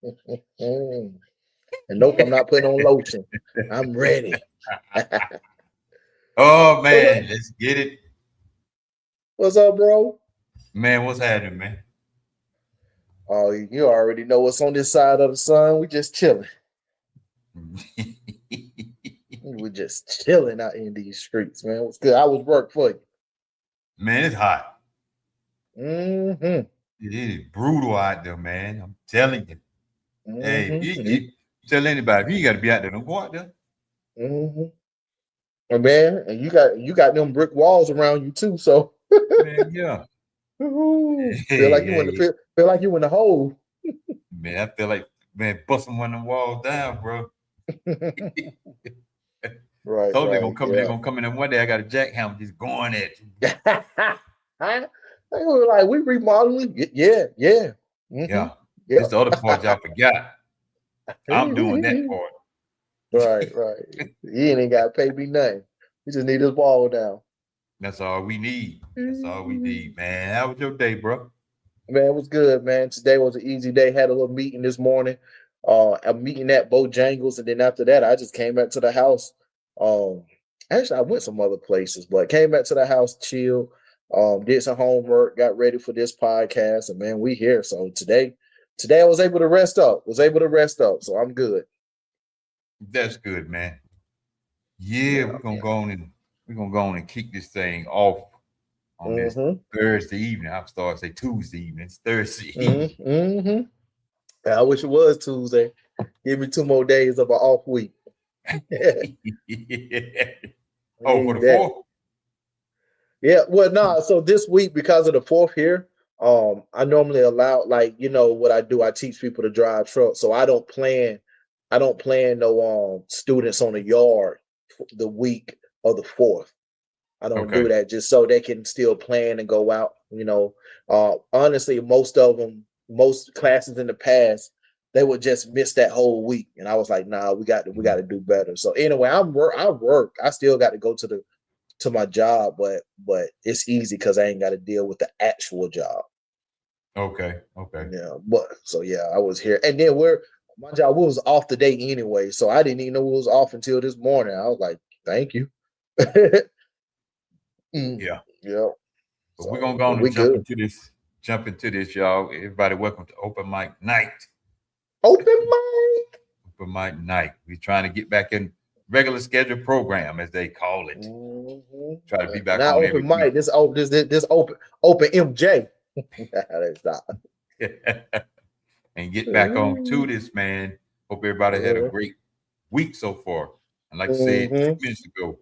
Mm. And nope, I'm not putting on lotion. I'm ready. Oh What up? man, let's get it. What's up, bro? Man, what's happening, man? Oh, you already know what's on this side of the sun. We just chilling. We just chilling out in these streets, man. What's good? I was work for you. Man, it's hot. Mm-hmm. It is brutal out there, man. I'm telling you. Hey, if you, Mm-hmm. you tell anybody, if you got to be out there, don't go out there. Mm-hmm. And man, and you got them brick walls around you too. So Man, yeah. feel Hey, like you in the hey, feel like you in the hole. man, I feel like, man, busting one of them walls down, bro. Right, Told they're right, gonna come. They're yeah. gonna come in, and one day I got a jackhammer just going at you. They were like, we remodeling. Yeah, yeah. Mm-hmm. Yeah, Yeah. this the other part y'all forgot. I'm doing that part. Right, right. He ain't got to pay me nothing. We just need this wall down. That's all we need. That's all we Man, need, man. How was your day, bro? it was good, man. Today was an easy day. Had a little meeting this morning. A meeting at Bojangles, and then after that, I just came back to the house. Um, actually, I went some other places, but came back to the house, chill. Did some homework, got ready for this podcast, and man, we here. So today I was able to rest up. So I'm good. That's good, man. Yeah, Yeah, yeah. we're gonna go on and kick this thing off on this Mm-hmm. Thursday evening. I started to say Tuesday evening. It's Thursday evening. Mm-hmm. Mm-hmm. I wish it was Tuesday. Give me 2 more days of an off week. I Oh, for need the that. fourth? Yeah, well, no. So this week, because of the fourth here, I normally allow, like, what I do. I teach people to drive trucks, so I don't plan no students on the yard the week of the fourth. I don't do Okay. that just so they can still plan and go out. Honestly, most classes in the past, they would just miss that whole week, and I was like, nah, we got to do better. So anyway, I work. I still got to go to my job, but it's easy because I ain't got to deal with the actual job. Okay. Okay. Yeah, but so yeah, I was here, and then my job was off the day anyway, so I didn't even know it was off until this morning. I was like, thank you. Mm, Yeah. yeah. But we're gonna So, go but on and we good. jump into this, y'all. Everybody, welcome to Open Mic Night. Open mic. Open Mic Night. We're trying to get back in regular scheduled program, as they call it. Mhm. Try to be back Not on open every week. mic. This open MJ. That's not. And get back on to this, man. Hope everybody had a great week so far. And like I said a few Mm-hmm. minutes ago,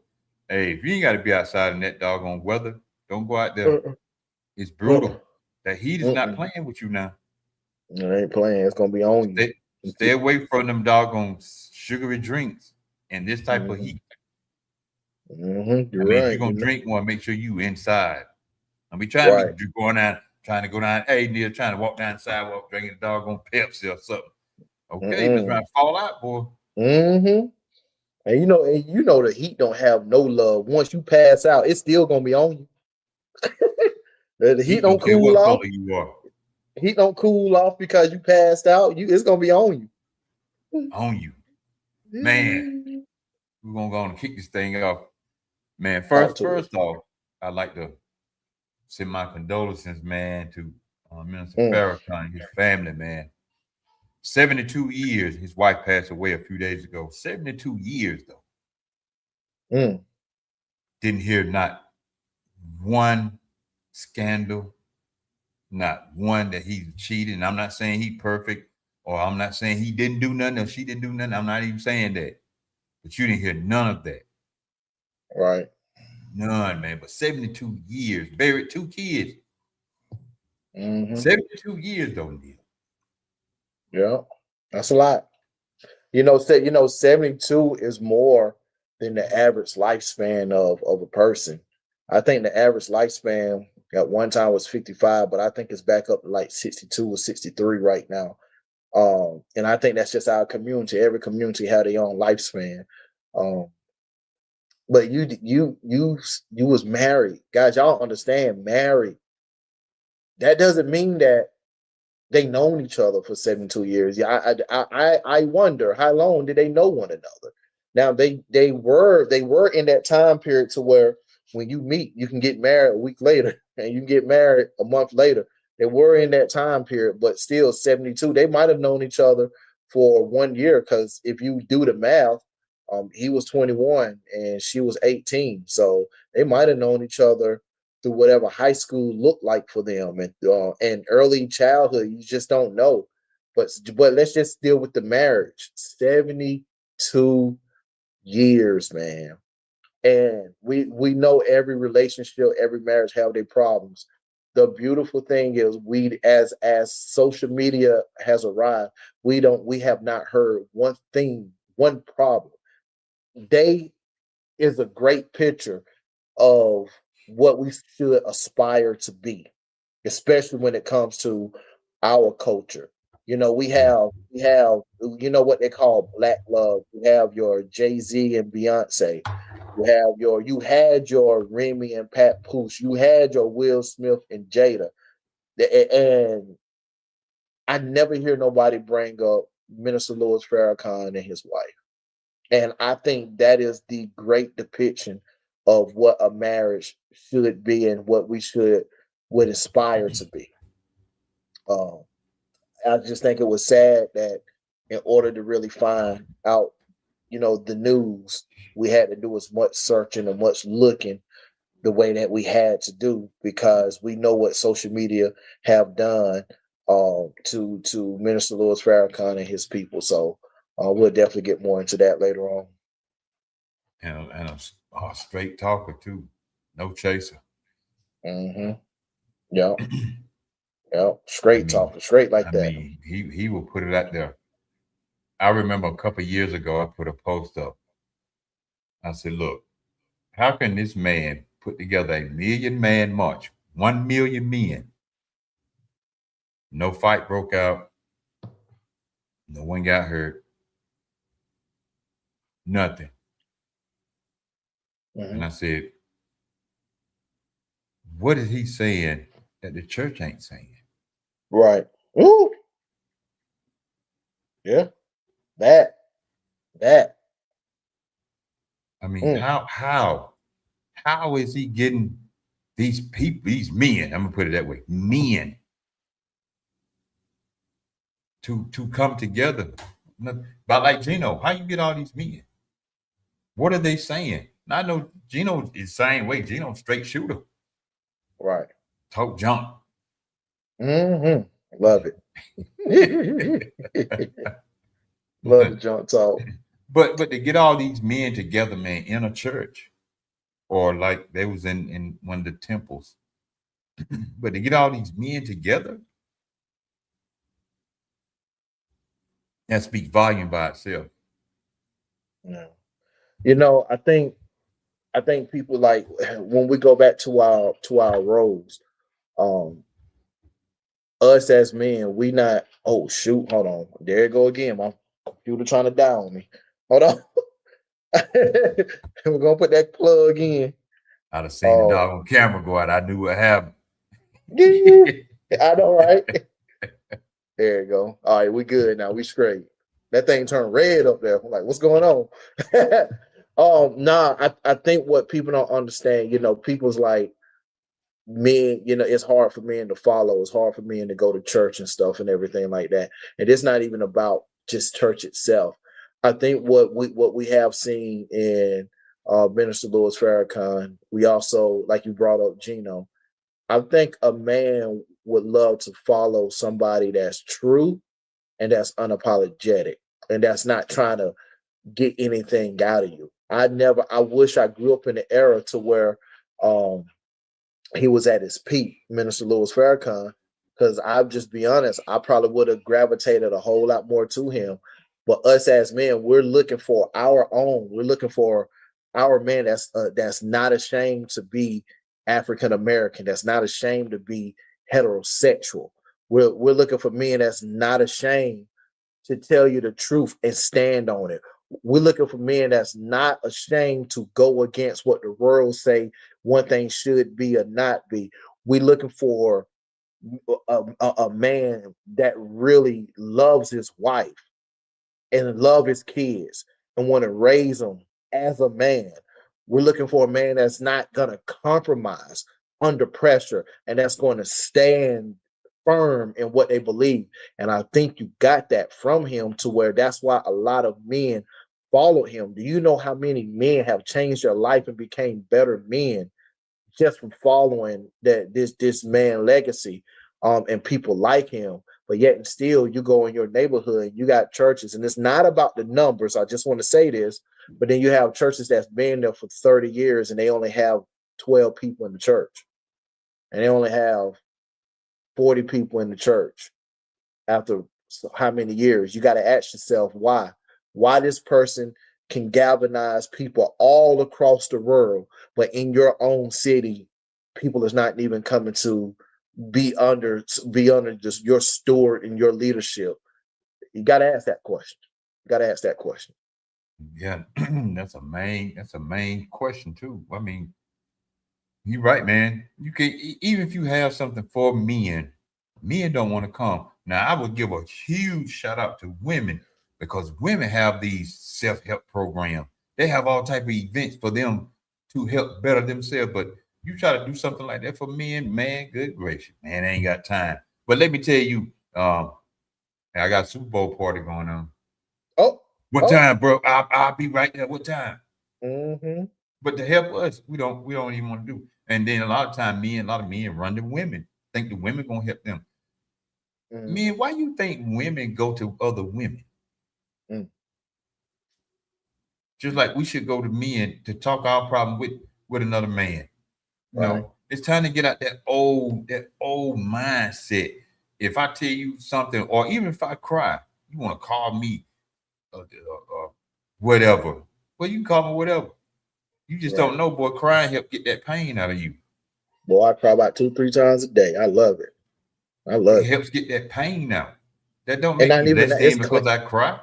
hey, if you ain't got to be outside in that doggone weather, don't go out there. It's brutal. That heat is not Mm-mm. playing with you now. It ain't playing. It's gonna be on Stay away from them doggone sugary drinks and this type of you. heat. I You're mean, if you're right. gonna drink one, make sure you inside. I mean, trying to Right. be going out, trying to go down, hey, Neil, trying to walk down the sidewalk, drinking a doggone Pepsi or something. Okay, but trying Mm-mm. to fall out, boy. Mm-hmm. And the heat don't have no love. Once you pass out, it's still gonna be on you. The heat Heat don't don't care cool what color off. you are. Heat don't cool off because you passed out. It's gonna be on you. On you. Man, we're gonna go on and kick this thing off. Man, Talk first to first us. off, I'd like to send my condolences, man, to Minister Mm, Farrakhan and his family, man. 72 years. His wife passed away a few days ago. 72 years, though. mm, Didn't hear not one scandal, not one that he cheated. And I'm not saying he perfect, or I'm not saying he didn't do nothing or she didn't do nothing. I'm not even saying that. But you didn't hear none of that. right. None, man. But 72 years, buried two kids. Mm-hmm. 72 years, though, Neil. Yeah. That's a lot. 72 is more than the average lifespan of a person. I think the average lifespan at one time was 55, but I think it's back up to like 62 or 63 right now. And I think that's just our community. Every community had their own lifespan. Um, but you was married. Guys, y'all understand married. That doesn't mean that they known each other for 72 years. Yeah, I wonder how long did they know one another. Now they were in that time period to where when you meet, you can get married a week later and you can get married a month later. They were in that time period, but still 72. They might have known each other for 1 year because if you do the math, he was 21 and she was 18. So they might have known each other through whatever high school looked like for them and early childhood. You just don't know. But let's just deal with the marriage. 72 years, man. And we know every relationship, every marriage have their problems. The beautiful thing is we as social media has arrived, we have not heard one thing, one problem. They is a great picture of what we should aspire to be, especially when it comes to our culture. You know, Yeah. we have what they call black love. You have your Jay-Z and Beyonce. You had your Remy and Pat Pooch. You had your Will Smith and Jada. And I never hear nobody bring up Minister Louis Farrakhan and his wife. And I think that is the great depiction of what a marriage should be and what we would aspire to be. Um, I just think it was sad that in order to really find out, the news, we had to do as much searching and much looking the way that we had to do because we know what social media have done to Minister Louis Farrakhan and his people. So we'll definitely get more into that later on. And a straight talker too, no chaser. Mm-hmm. Yeah, yeah. I Straight mean, talking, straight like that. he will put it out there. I remember a couple of years ago, I put a post up. I said, "Look, how can this man put together a million man march, 1 million men? No fight broke out, no one got hurt, nothing." Hmm. And I said, "What is he saying that the church ain't saying?" Right. Ooh, yeah. That, that. I mean, Mm, how is he getting these people, these men? I'm gonna put it that way, men to come together. But like Gino, how you get all these men? What are they saying? Now, I know Gino is the same way. Gino straight shooter, right. talk junk. Hmm. Love it. Love the junk talk. But to get all these men together, man, in a church or like they was in one of the temples, but to get all these men together, that speaks volume by itself. Yeah. I think people like when we go back to our roles, um, us as men, we not. Oh shoot, hold on. There it go again. My computer trying to die on me. Hold on. We're gonna put that plug in. I'd have seen the Oh, dog on camera go out. I knew what happened. yeah, I know, right? There you go. All right, we good now. We straight. That thing turned red up there. I'm like, what's going on? Nah, I think what people don't understand, people's like men, it's hard for men to follow. It's hard for men to go to church and stuff and everything like that. And it's not even about just church itself. I think what we have seen in Minister Louis Farrakhan, we also, like you brought up Gino, I think a man would love to follow somebody that's true and that's unapologetic and that's not trying to get anything out of you. I wish I grew up in the era to where um he was at his peak, Minister Louis Farrakhan, because I'll just be honest, I probably would have gravitated a whole lot more to him. But us as men, we're looking for our own. We're looking for our man that's not ashamed to be African American. That's not ashamed to be heterosexual. We're looking for men that's not ashamed to tell you the truth and stand on it. We're looking for men that's not ashamed to go against what the world say one thing should be or not be. We're looking for a man that really loves his wife and love his kids and want to raise them as a man. We're looking for a man that's not going to compromise under pressure and that's going to stand firm in what they believe. And I think you got that from him to where that's why a lot of men followed him. Do you know how many men have changed their life and became better men just from following this man legacy, and people like him. But yet and still you go in your neighborhood, you got churches, and it's not about the numbers. I just want to say this, but then you have churches that's been there for 30 years and they only have 12 people in the church, and they only have 40 people in the church after how many years. You got to ask yourself why this person can galvanize people all across the world, but in your own city people is not even coming to be under just your steward and your leadership. You got to ask that question. You got to ask that question. Yeah, that's a main question too. I mean, you're right, man. You can even if you have something for men don't want to come. Now, I would give a huge shout out to women because women have these self help programs. They have all type of events for them to help better themselves. But you try to do something like that for men, man, good gracious, man, I ain't got time. But let me tell you, I got a Super Bowl party going on. Oh, What oh, time, bro? I'll be right there. What time? mm-hmm, But to help us, we don't even want to do. And then a lot of men run to women, think the women gonna help them. mm-hmm, Men, why you think women go to other women? mm, Just like we should go to men to talk our problem with another man. You right, know, it's time to get out that old mindset. If I tell you something, or even if I cry, you want to call me whatever. Well, you can call me whatever. You just right. don't know, boy. Crying help get that pain out of you. Boy, I cry about 2, 3 times a day. I love it. I It love it. helps get that pain out. That don't And make not me even less that, than because I cry.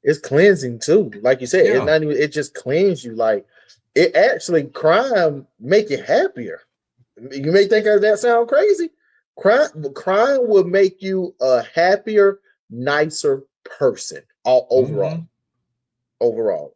it's cleansing too. Like you said, it's Yeah. not even, it just cleans you. Like it actually, crime make you happier. You may think that sound crazy. Crying will make you a happier, nicer person. All overall. Mm-hmm. Overall.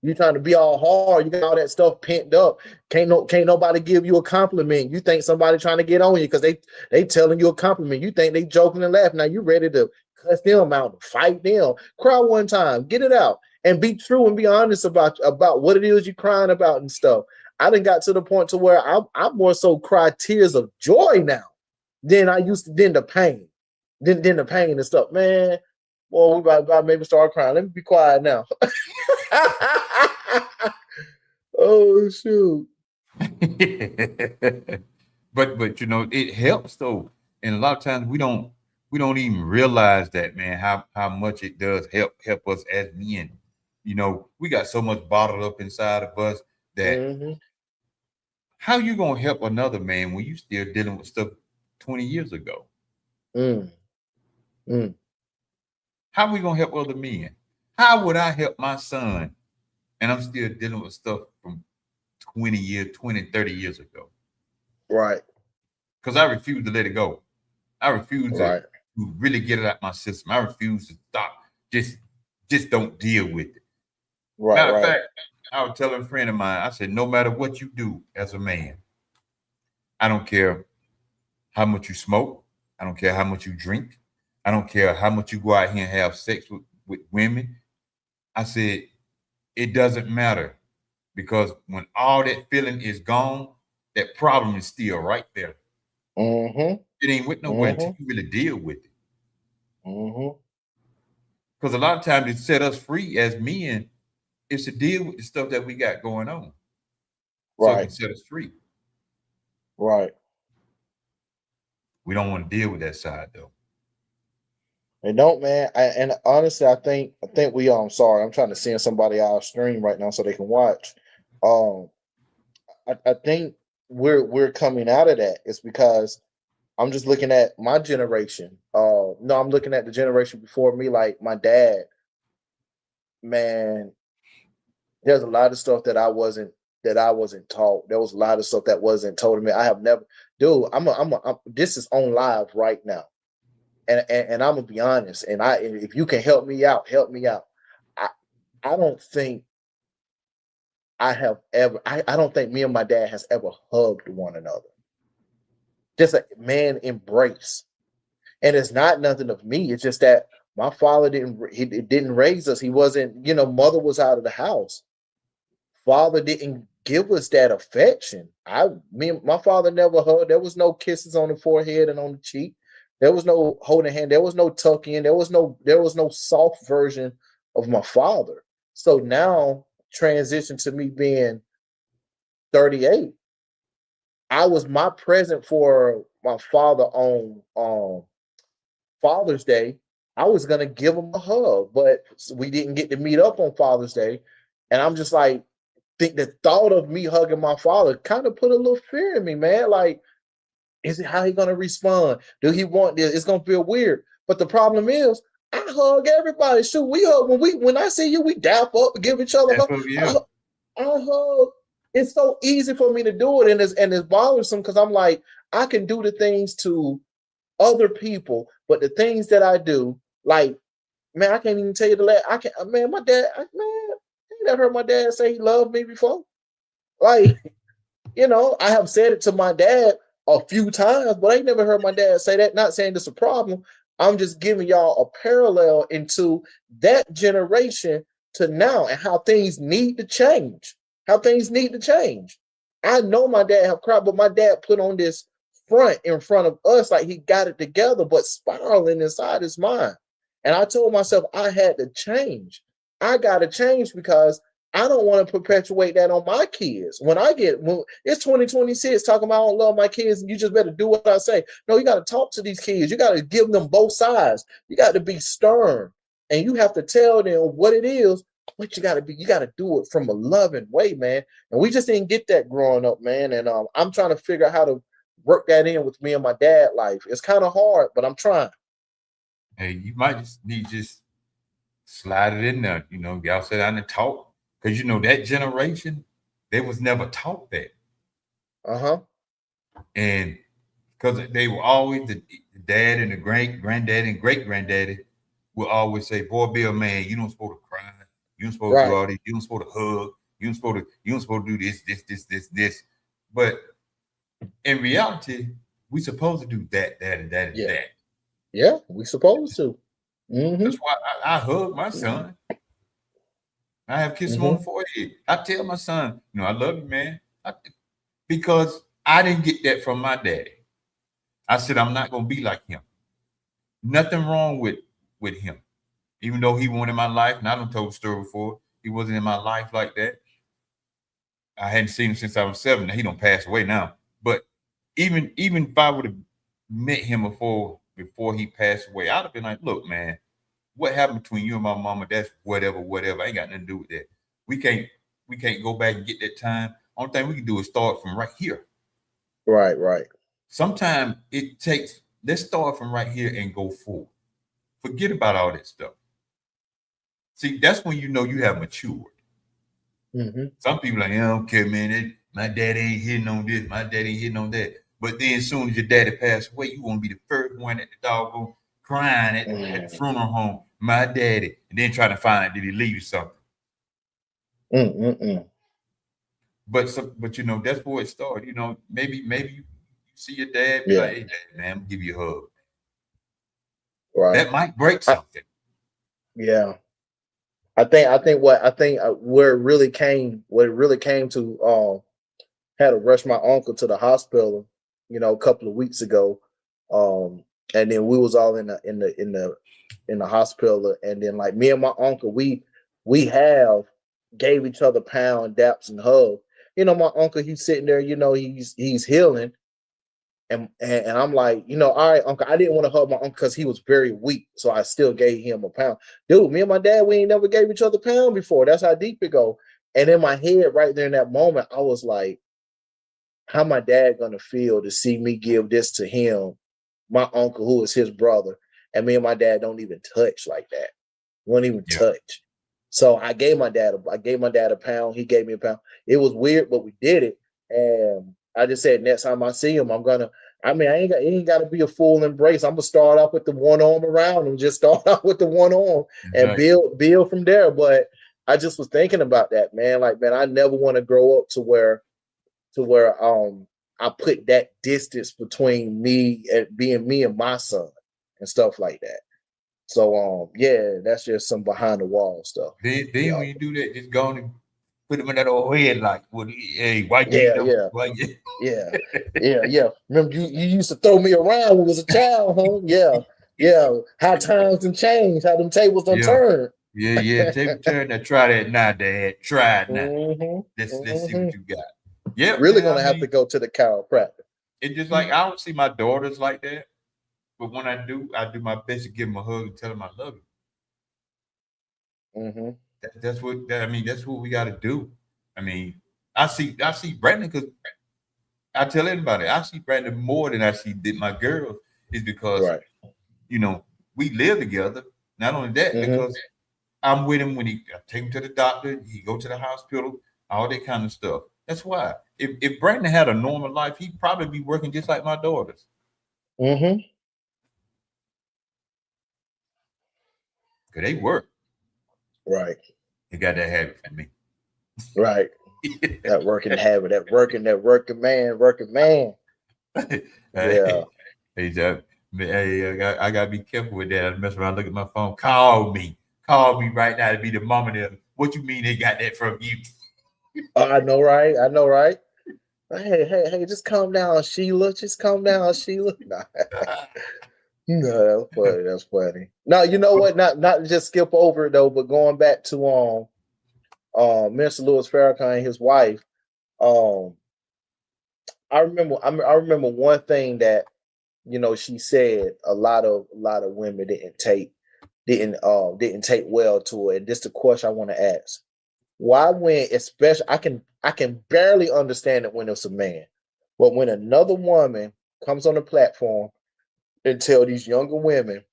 You trying to be all hard, you got all that stuff pent up. Can't nobody give you a compliment. You think somebody trying to get on you because they telling you a compliment. You think they joking and laughing. Now you ready to cuss them out, fight them. Cry one time, get it out, and be true and be honest about what it is you're crying about and stuff. I done got to the point to where I more so cry tears of joy now than I used to, than the pain. Than the pain and stuff. Man, well, we about maybe start crying. Let me be quiet now. Oh shoot. but it helps though, and a lot of times we don't even realize that, man, how much it does help us as men. We got so much bottled up inside of us that Mm-hmm. how you gonna help another man when you still dealing with stuff 20 years ago? Mm, mm, How we gonna help other men? How would I help my son and I'm still dealing with stuff from 20 years, 20, 30 years ago? right, Because I refuse to let it go. I refuse to right, really get it out my system. I refuse to stop. Just just don't deal with it. right, Matter of right. fact, I was telling a friend of mine, I said, no matter what you do as a man, I don't care how much you smoke. I don't care how much you drink. I don't care how much you go out here and have sex with women. I said, it doesn't matter because when all that feeling is gone, that problem is still right there. Mm-hmm. It ain't with nowhere until Mm-hmm. you really deal with it. Mm-hmm. Because a lot of times it set us free as men is to deal with the stuff that we got going on so it Right, can set us free. right. We don't want to deal with that side though. They don't, man. And honestly, I think we sorry, I'm trying to send somebody our stream right now so they can watch. Um, I think we're coming out of that. It's because I'm just looking at my generation. No, I'm looking at the generation before me, like my dad. Man, there's a lot of stuff that I wasn't. that I wasn't taught. There was a lot of stuff that wasn't told to me. I have never, dude. This is on live right now, and I'm gonna be honest. And if you can help me out, help me out. I I don't think I have ever. I don't think me and my dad has ever hugged one another. Just a man embrace, and it's not nothing of me. It's just that my father didn't raise us. He wasn't. Mother was out of the house. Father didn't give us that affection. My father never hugged. There was no kisses on the forehead and on the cheek. There was no holding hand. There was no tucking. There was no soft version of my father. So now transition to me being 38. I was my present for my father on Father's Day. I was gonna give him a hug, but we didn't get to meet up on Father's Day. And I'm just like, think the thought of me hugging my father kind of put a little fear in me, man. Like, is it how he gonna respond? Do he want this? It's gonna feel weird. But the problem is, I hug everybody. Shoot, we hug when I see you, we dap up, give each other a That's hug. what I, you. hu- I hug. It's so easy for me to do it, and it's bothersome because I'm like, I can do the things to other people, but the things that I do, like, man, I can't even tell you the last. I can't, man. My dad, man, I never heard my dad say he loved me before. Like, I have said it to my dad a few times, but I ain't never heard my dad say that. Not saying it's a problem. I'm just giving y'all a parallel into that generation to now and how things need to change. How things need to change. I know my dad have cried, but my dad put on this front in front of us like he got it together, but spiraling inside his mind. And I told myself I had to change. I got to change because I don't want to perpetuate that on my kids. When it's 2026 talking about I don't love my kids and you just better do what I say. No, you got to talk to these kids. You got to give them both sides. You got to be stern and you have to tell them what it is, but you got to do it from a loving way, man. And we just didn't get that growing up, man. And I'm trying to figure out how to work that in with me and my dad life. It's kind of hard, but I'm trying. Hey, you might just need just slide it in there. Y'all sit down and talk because that generation they was never taught that, Uh-huh. and because they were always the dad and the great granddaddy and great granddaddy will always say, "Boy, be a man. You don't supposed to cry. You don't supposed to do Right. all this. You don't supposed to hug. You don't supposed to do this." But in reality, we supposed to do that, that, and that, and Yeah. that. Yeah, we supposed to. Mm-hmm. That's why I hug my son. I have kissed him on Mm-hmm. the forehead. I tell my son, I love you, man. Because I didn't get that from my daddy. I said I'm not gonna be like him. Nothing wrong with him. Even though he wasn't in my life, and I done told the story before, he wasn't in my life like that. I hadn't seen him since I was 7. Now he don't pass away now. But even if I would have met him before he passed away, I'd have been like, look, man, what happened between you and my mama? That's whatever, whatever. I ain't got nothing to do with that. We can't we can't go back and get that time. Only thing we can do is start from right here. Right, right. Sometimes it takes let's start from right here and go forward. Forget about all that stuff. See, that's when you know you have matured. Mm-hmm. Some people like, yeah, I don't care, man. My dad ain't hitting on this, my dad ain't hitting on that. But then as soon as your daddy passed away, you want to be the first one at the doggone crying at the Mm-hmm. funeral home, my daddy, and then trying to find out did he leave you something. Mm-mm-mm. But that's where it started. Maybe you see your dad be like, Yeah, hey, dad, man, I'm gonna give you a hug. right. That might break I, something. yeah. I think where it really came to had to rush my uncle to the hospital, a couple of weeks ago. Um and then we was all in the hospital, and then like me and my uncle, we have gave each other pound daps and hugs. My uncle, he's sitting there, he's healing. And I'm like, all right, uncle. I didn't want to hug my uncle because he was very weak, so I still gave him a pound. Dude, me and my dad, we ain't never gave each other a pound before. That's how deep it go. And in my head, right there in that moment, I was like, how my dad gonna feel to see me give this to him, my uncle, who is his brother, and me and my dad don't even touch like that. Won't even Yeah. touch. So I gave my dad a pound. He gave me a pound. It was weird, but we did it. And I just said next time I see him, it ain't gotta be a full embrace. I'm gonna start off with the one arm around and just start off with the one arm That's and right. build from there. But I just was thinking about that, man. Like, man, I never want to grow up to where I put that distance between me and being me and my son and stuff like that. So yeah, that's just some behind the wall stuff. Then Yeah. when you do that, just go on and put him in that old head like, what? Hey, why you ain't Yeah, no? yeah, Why you? yeah, yeah. Remember you used to throw me around when I was a child, huh? Yeah, yeah. How times done changed, how them tables done Yeah, turned. yeah. Take turn that. Try that now, Dad. Try it now. hmm Let's see hmm what you got. Yep, Really man. I gonna have to mean, go to the chiropractor. it's just like I don't see my daughters like that, but when I do my best to give them a hug and tell them I love you. hmm That's what I mean. That's what we got to do. I mean, I see Brandon because I tell anybody I see Brandon more than I see my girls is because Right. you know we live together. Not only that, hmm because I'm with him when I take him to the doctor, he go to the hospital, all that kind of stuff. That's why. If Brandon had a normal life, he'd probably be working just like my daughters. hmm Cause they work. Right. They got that habit from me. Right. That working habit. Working man. Yeah. Hey, hey, Jeff. Hey, I gotta be careful with that. I mess around, look at my phone. Call me right now to be the mama there. What you mean they got that from you? I know, right? I know, right? Hey, just calm down, Sheila. Just calm down, Sheila. Nah, no, that's funny. That's funny. No, you know what? Not to just skip over it though, but going back to Mr. Louis Farrakhan and his wife. Um, I remember one thing that she said a lot of women didn't take well to it. And this is the question I want to ask. Why when especially I can barely understand it when it's a man. But when another woman comes on the platform and tell these younger women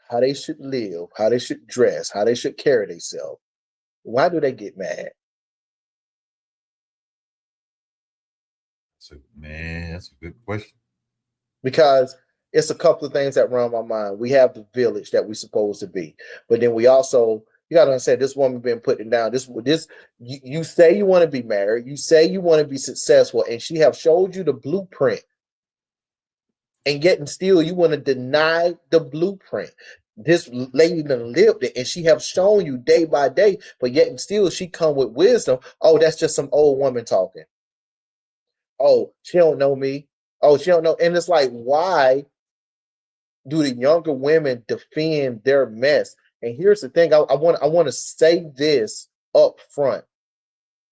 how they should live, how they should dress, how they should carry themselves, why do they get mad? So, man, that's a good question. Because it's a couple of things that run my mind. We have the village that we're supposed to be, but then we also you gotta understand this woman been putting down this you say you want to be married, you say you want to be successful, and she have showed you the blueprint, and yet and still you want to deny the blueprint. This lady done lived it, and she have shown you day by day, but yet and still she come with wisdom. Oh, that's just some old woman talking. Oh, she don't know me. Oh, she don't know. And it's like, why do the younger women defend their mess? And here's the thing: I want to say this up front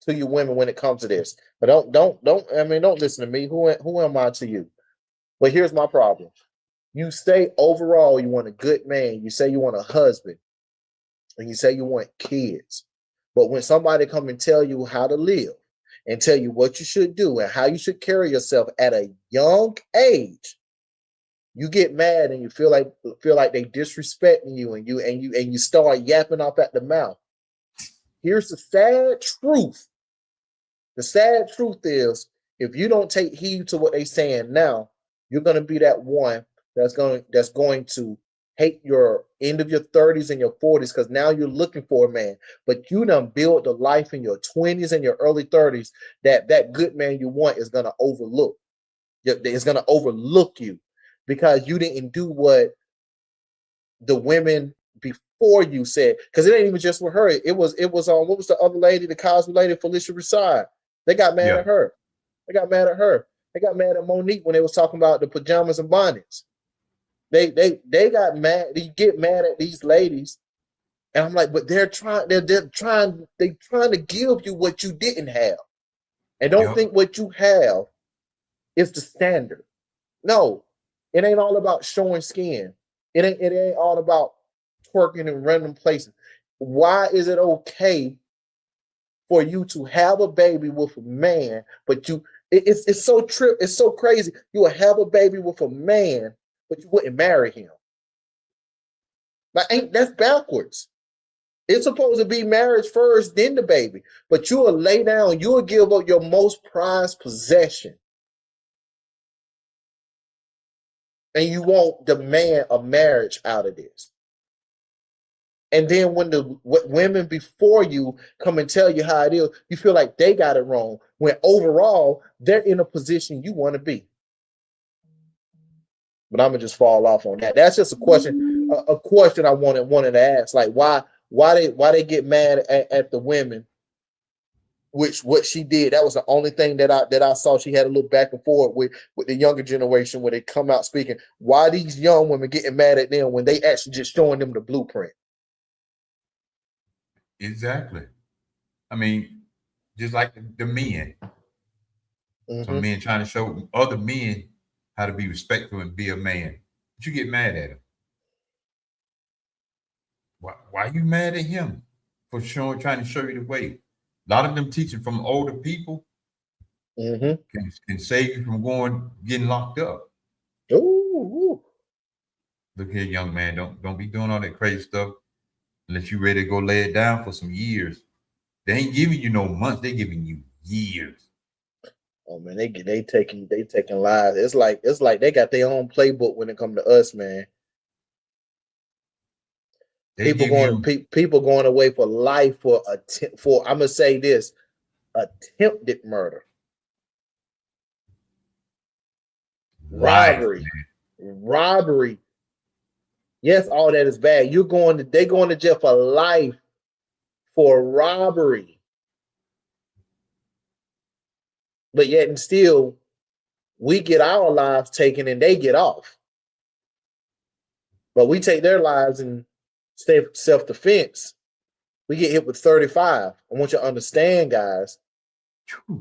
to you women when it comes to this. But don't. I mean, don't listen to me. Who am I to you? But here's my problem. You say overall you want a good man. You say you want a husband, and you say you want kids. But when somebody come and tell you how to live and tell you what you should do and how you should carry yourself at a young age, you get mad and you feel like they disrespecting you, and you start yapping off at the mouth. Here's the sad truth. The sad truth is, if you don't take heed to what they saying now, you're gonna be that one that's going to hate your end of your 30s and your 40s, because now you're looking for a man, but you done build the life in your 20s and your early 30s that good man you want is gonna overlook. It's gonna overlook you because you didn't do what the women before you said. Because it ain't even just with her. It was on what was the other lady, the Cosby lady, Felicia Rashad. They got mad Yeah, at her. They got mad at her. They got mad at Monique when they was talking about the pajamas and bonnets. They got mad. They get mad at these ladies, and I'm like, but they're trying to give you what you didn't have, and don't yep, think what you have is the standard. No, it ain't all about showing skin. It ain't all about twerking in random places. Why is it okay for you to have a baby with a man, but it's so it's so crazy. You will have a baby with a man, but you wouldn't marry him. Like, ain't that's backwards. It's supposed to be marriage first, then the baby. But you will lay down, you will give up your most prized possession. And you won't demand a marriage out of this. And then when the women before you come and tell you how it is, you feel like they got it wrong. When overall, they're in a position you want to be. But I'm gonna just fall off on that. That's just a question. A question I wanted to ask. Like why they get mad at the women, which what she did. That was the only thing that I saw. She had a little back and forth with the younger generation where they come out speaking. Why these young women getting mad at them when they actually just showing them the blueprint? Exactly. I mean, just like the men. Some men trying to show other men how to be respectful and be a man. But you get mad at him. Why are you mad at him for trying to show you the way? A lot of them teaching from older people can save you from getting locked up. Ooh. Look here, young man, don't be doing all that crazy stuff unless you're ready to go lay it down for some years. They ain't giving you no months, they giving you years. Oh man, they taking lives. It's like they got their own playbook when it comes to us, man. People going away for life for I'm gonna say this, attempted murder, robbery. Yes, all that is bad. They going to jail for life for robbery. But yet and still, we get our lives taken and they get off. But we take their lives and stay self-defense. We get hit with 35. I want you to understand, guys.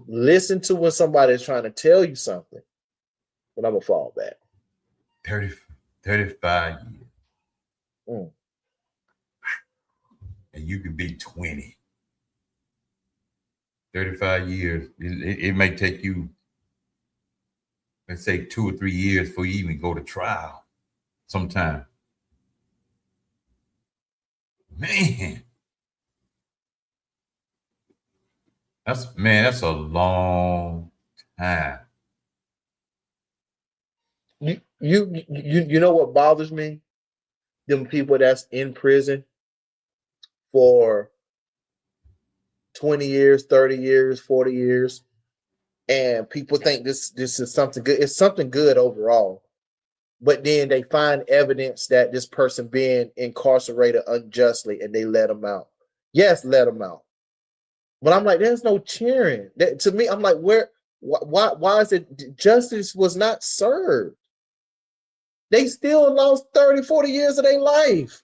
Listen to when somebody is trying to tell you something. But I'm going to fall back. 35 years. And you can be 20. 35 years. It may take you, let's say, 2 or 3 years before you even go to trial sometime. Man. That's a long time. You know what bothers me? Them people that's in prison for 20 years, 30 years, 40 years, and people think this is something good. It's something good overall. But then they find evidence that this person being incarcerated unjustly and they let them out. Yes, let them out. But I'm like, there's no cheering. To me, I'm like, why is it justice was not served? They still lost 30, 40 years of their life.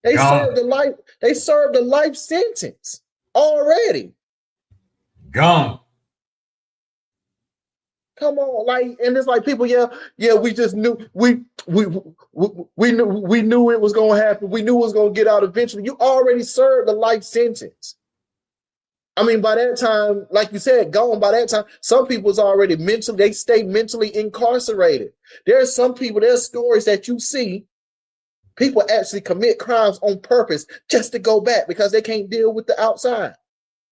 They served the life sentence already. Gone. Come on, and it's like people, we just knew we knew it was gonna happen. We knew it was gonna get out eventually. You already served the life sentence. I mean, by that time, like you said, gone. By that time, some people's already they stay mentally incarcerated. There's some people, there's stories that you see, people actually commit crimes on purpose just to go back because they can't deal with the outside.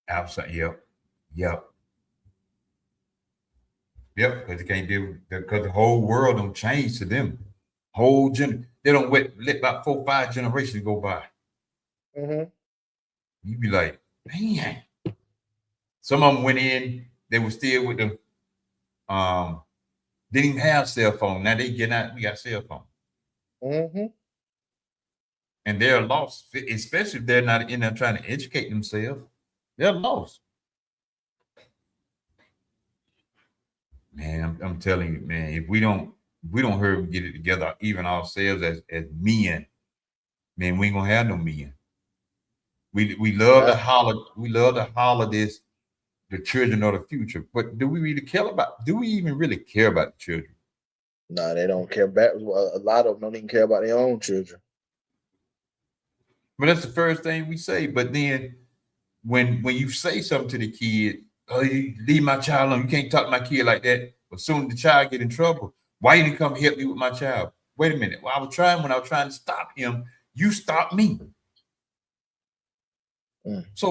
Yep. Because they can't deal because the whole world don't change to them. They don't let about 4 or 5 generations go by. You be like, man. Some of them went in, they were still with the didn't even have cell phone. Now they get out, we got cell phone. And they're lost, especially if they're not in there trying to educate themselves. They're lost. Man, I'm telling you, man, if we don't hurry and get it together, even ourselves as men, man, we ain't gonna have no men. We love to holler this, the children of the future, but do we even really care about the children? No, they don't care about. A lot of them don't even care about their own children. But that's the first thing we say. But then when you say something to the kid, oh, you leave my child alone, you can't talk to my kid like that. But soon as the child get in trouble, why you didn't come help me with my child? Wait a minute. Well, when I was trying to stop him, you stopped me. So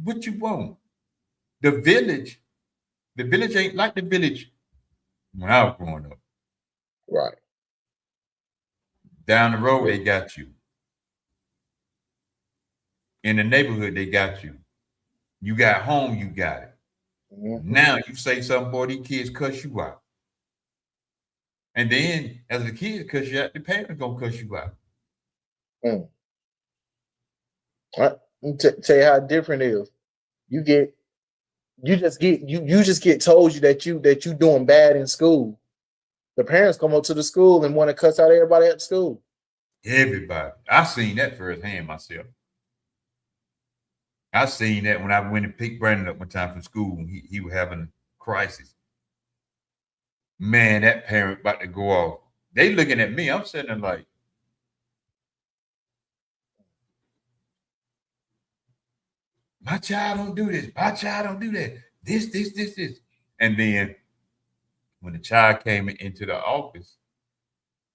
what you want? The village, the village ain't like the village when I was growing up. Right. Down the road, Yeah. they got you. In the neighborhood, they got you. You got home, you got it. Mm-hmm. Now you say something, boy, these kids cuss you out. And then as a kid cuss you out, the parents gonna cuss you out. Mm. Let me tell you how different it is. You get you just get told that you doing bad in school. The parents come up to the school and want to cuss out everybody at school. Everybody. I seen that firsthand myself. I seen that when I went and picked Brandon up one time from school. He was having a crisis. Man, that parent about to go off. They looking at me. I'm sitting there like, my child don't do this. My child don't do that. This. And then when the child came into the office,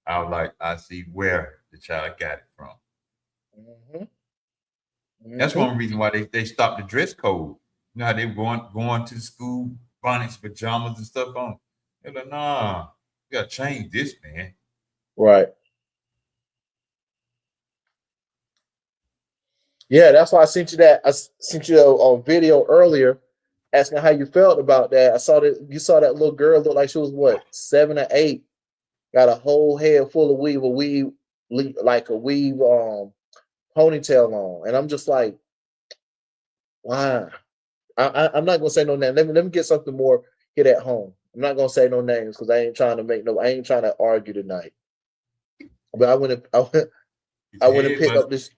I was like, I see where the child got it from. Mm-hmm. That's Mm-hmm. one reason why they stopped the dress code. You know how they were going to the school, bonnets, pajamas, and stuff on. They're like, nah, you gotta change this, man. Right. Yeah, that's why I sent you that. I sent you a video earlier asking how you felt about that. I saw that you saw that little girl look like she was what 7 or 8, got a whole head full of weave, like a weave ponytail on, and I'm just like, wow. I'm not gonna say no name. Let me get something more hit at home. I'm not gonna say no names because I ain't trying to argue tonight. But His I went and head picked must. up this.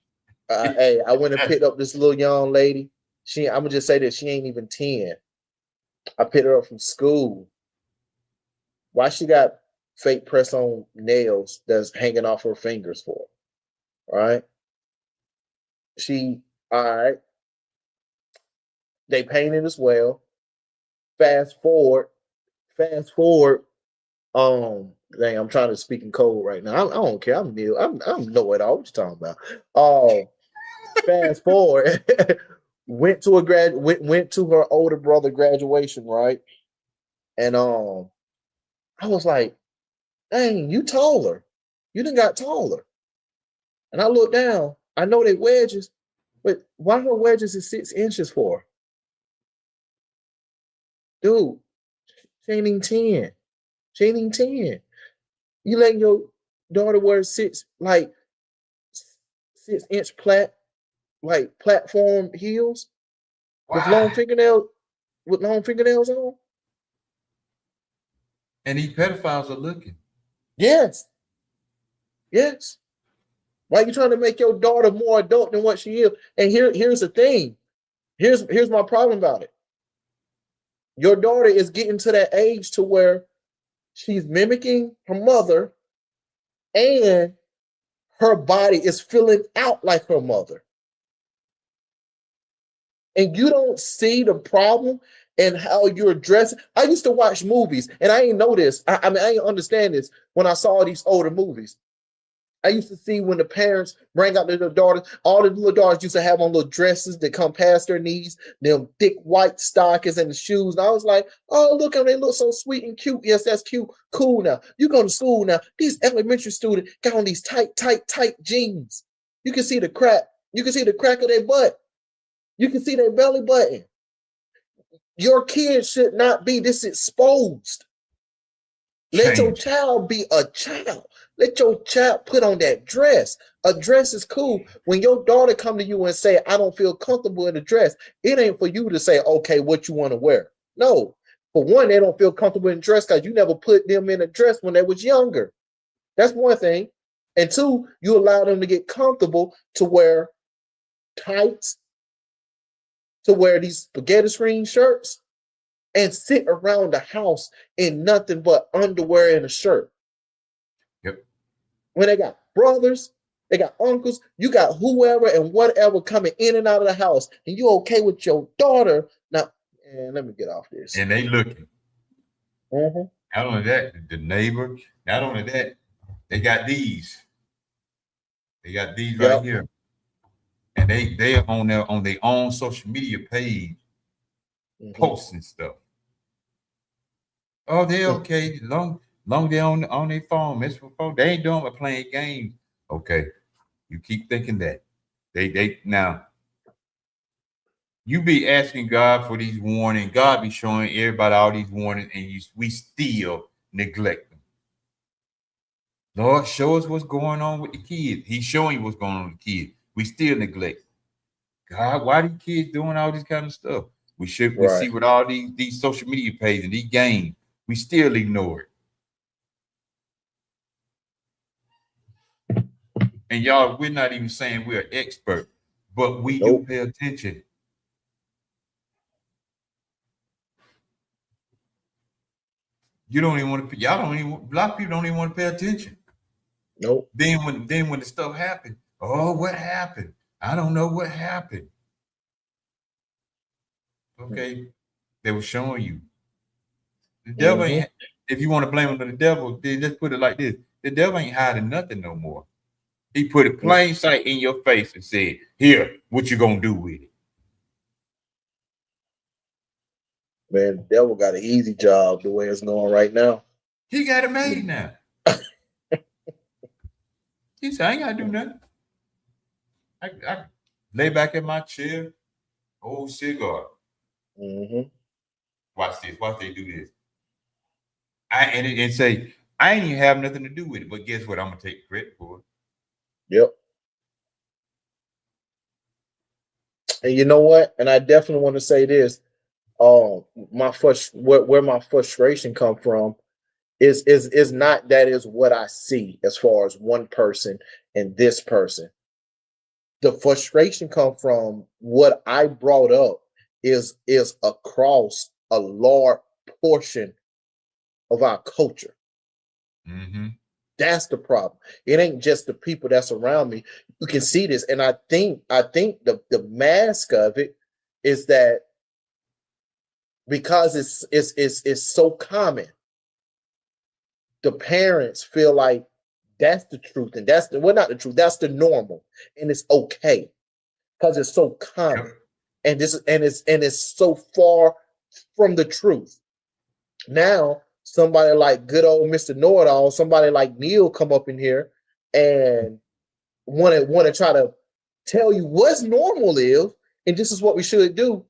Hey, I went and picked up this little young lady. I'm gonna just say that she ain't even 10. I picked her up from school. Why she got fake press on nails that's hanging off her fingers for? All right. She all right. They painted as well. Fast forward. Fast forward. Dang, I'm trying to speak in code right now. I don't care. I'm new. I'm know it all. What you talking about? Fast forward. Went to her older brother graduation, right? And I was like, dang, you taller. You done got taller. And I look down. I know they wedges, but why her wedges is 6 inches for? Dude, she ain't even 10. She ain't even 10. You letting your daughter wear 6 inch platform heels with long Why? fingernails with long fingernails on? And these pedophiles are looking. Yes. Yes. Why are you trying to make your daughter more adult than what she is? And here's the thing. Here's my problem about it. Your daughter is getting to that age to where she's mimicking her mother and her body is filling out like her mother. And you don't see the problem in how you're dressing. I used to watch movies and I ain't know this. I mean, I ain't understand this when I saw these older movies. I used to see when the parents bring out their little daughters, all the little daughters used to have on little dresses that come past their knees, them thick white stockings and the shoes. And I was like, oh, look how they look so sweet and cute. Yes, that's cute. Cool now. You go to school now. These elementary students got on these tight jeans. You can see the crack. You can see the crack of their butt. You can see their belly button. Your kid should not be this exposed. Let your Change. child be a child. Let your child put on that dress. A dress is cool. When your daughter come to you and say, I don't feel comfortable in a dress, it ain't for you to say, okay, what you want to wear. No. For one, they don't feel comfortable in dress because you never put them in a dress when they was younger. That's one thing. And two, you allow them to get comfortable to wear tights, to wear these spaghetti screen shirts, and sit around the house in nothing but underwear and a shirt. Yep. When they got brothers, they got uncles, you got whoever and whatever coming in and out of the house, and you okay with your daughter. Now, let me get off this. And they looking. Mm-hmm. Not only that, the neighbor. Not only that, they got these. They got these right Yep. here. and they're on their own social media page posting stuff. Oh, they're okay. Long they on their phone, mess with phone. They ain't doing but playing games. Okay. You keep thinking that. They now you be asking God for these warnings. God be showing everybody all these warnings, and we still neglect them. Lord, show us what's going on with the kids. He's showing you what's going on with the kids. We still neglect. God, why these kids doing all this kind of stuff? We see with all these social media pages and these games, we still ignore it. And y'all, we're not even saying we're an expert, but we do pay attention. You don't even want to. Y'all don't even. A lot of people don't even want to pay attention. Nope. Then when the stuff happened, oh, what happened? I don't know what happened. Okay, they were showing you. The devil ain't. If you want to blame him on the devil, then just put it like this: the devil ain't hiding nothing no more. He put it plain sight in your face and said, "Here, what you gonna do with it?" Man, the devil got an easy job the way it's going right now. He got it made now. He said, I ain't gotta do nothing. I lay back in my chair, old cigar. Watch this. Watch they do this. And say, I ain't even have nothing to do with it. But guess what? I'm gonna take credit for it. Yep. And you know what? And I definitely want to say this. Where my frustration come from is not that is what I see as far as one person and this person. The frustration come from what I brought up is across a large portion of our culture. That's the problem. It ain't just the people that's around me. You can see this, and I think the mask of it is that because it's so common, the parents feel like that's the truth, and that's not the truth. That's the normal, and it's okay because it's so common, and it's so far from the truth. Now, somebody like good old Mr. Know-It-All, somebody like Neil, come up in here and want to try to tell you what's normal is, and this is what we should do.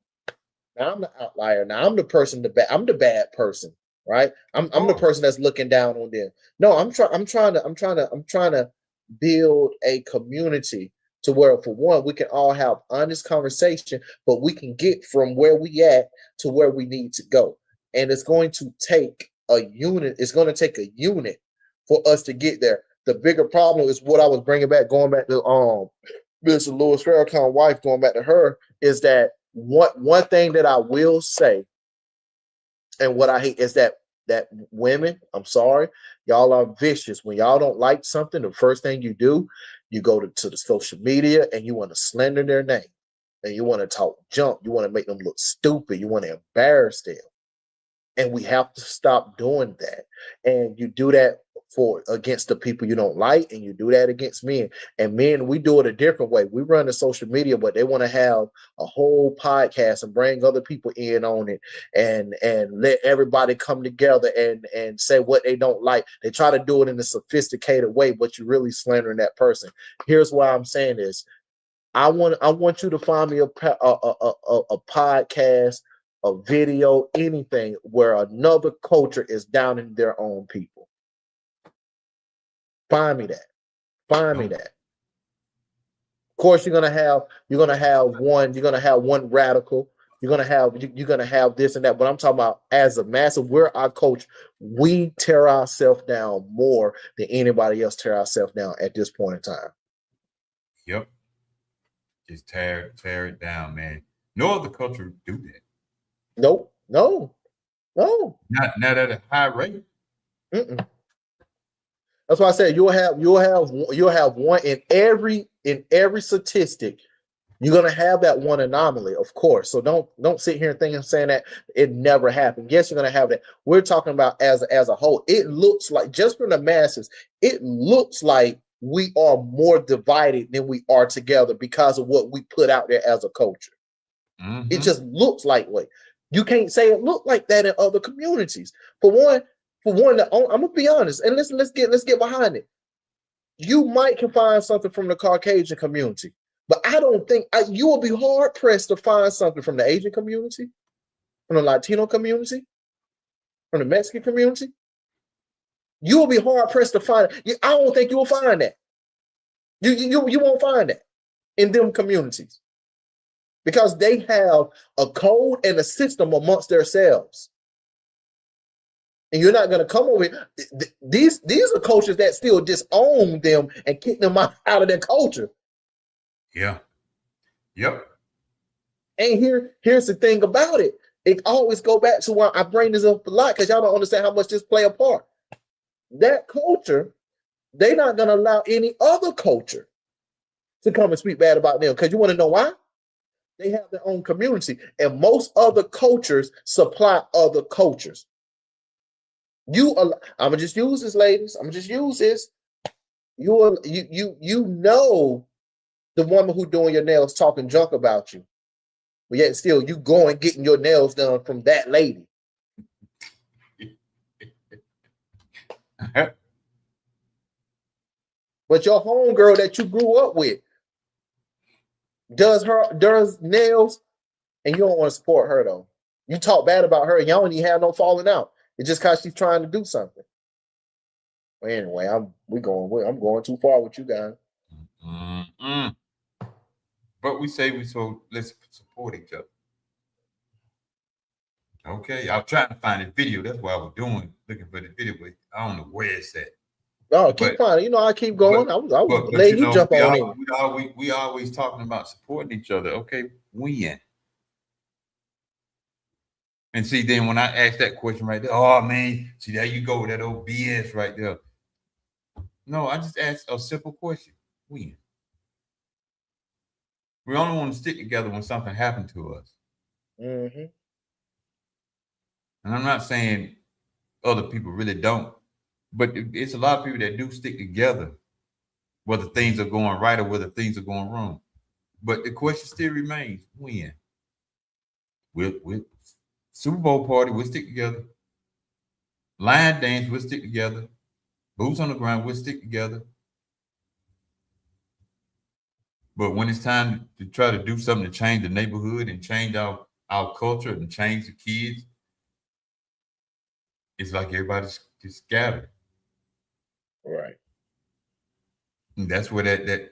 Now I'm the outlier. Now I'm the person. I'm the bad person, right? I'm the person that's looking down on them. No, I'm trying to build a community to where, for one, we can all have honest conversation, but we can get from where we at to where we need to go. And it's going to take a unit. It's going to take a unit for us to get there. The bigger problem is what I was bringing back, going back to Mr. Louis Farrakhan's wife, going back to her, is that one thing that I will say, and what I hate, is that women, I'm sorry, y'all are vicious. When y'all don't like something, the first thing you do, you go to the social media and you want to slander their name, and you want to talk junk. You want to make them look stupid. You want to embarrass them. And we have to stop doing that. And you do that against the people you don't like, and you do that against men. And men, we do it a different way. We run the social media, but they want to have a whole podcast and bring other people in on it, and let everybody come together and say what they don't like. They try to do it in a sophisticated way, but you're really slandering that person. Here's why I'm saying this. I want you to find me a podcast, a video, anything where another culture is down in their own people. Find me that. Find me that. Of course, you're gonna have one radical. You're gonna have this and that. But I'm talking about as a massive, we're our culture. We tear ourselves down more than anybody else tear ourselves down at this point in time. Yep. Just tear it down, man. No other culture do that. Nope. No. Not at a high rate. That's why I said you'll have one in every statistic. You're gonna have that one anomaly, of course. So don't sit here and think and saying that it never happened. Yes, you're gonna have that. We're talking about as a whole. It looks like, just from the masses, it looks like we are more divided than we are together because of what we put out there as a culture. Mm-hmm. It just looks like way. You can't say it looked like that in other communities. For one, I'm gonna be honest, and let's get behind it. You might can find something from the Caucasian community, but I don't think you will be hard pressed to find something from the Asian community, from the Latino community, from the Mexican community. You will be hard pressed to find it. I don't think you will find that. You won't find that in them communities because they have a code and a system amongst themselves. And you're not going to come over here. These are cultures that still disown them and kick them out of their culture. Yeah. Yep. And here's the thing about it. It always go back to why I bring this up a lot because y'all don't understand how much this play a part. That culture, they're not going to allow any other culture to come and speak bad about them. Because you want to know why? They have their own community. And most other cultures supply other cultures. I'm gonna just use this, ladies. I'm gonna just use this. You know the woman who doing your nails talking junk about you, but yet still you going getting your nails done from that lady. But your homegirl that you grew up with does nails, and you don't want to support her though. You talk bad about her, and y'all don't even have no falling out. It's just because she's trying to do something. Well, anyway, I'm going too far with you guys. Mm-mm. But we say let's support each other. Okay, I'm trying to find a video. That's what I was looking for the video, but I don't know where it's at. Oh, keep finding. I keep going. I was letting you jump on in. We always talking about supporting each other. Okay, when? And see, then when I ask that question right there, oh man, see there you go with that old BS right there. No, I just asked a simple question. When? We only want to stick together when something happened to us. Mm-hmm. And I'm not saying other people really don't, but it's a lot of people that do stick together, whether things are going right or whether things are going wrong. But the question still remains: when? With Super Bowl party, we'll stick together. Line dance, we'll stick together. Boots on the ground, we'll stick together. But when it's time to try to do something to change the neighborhood and change our culture and change the kids, it's like everybody's just scattered. Right. And that's where that's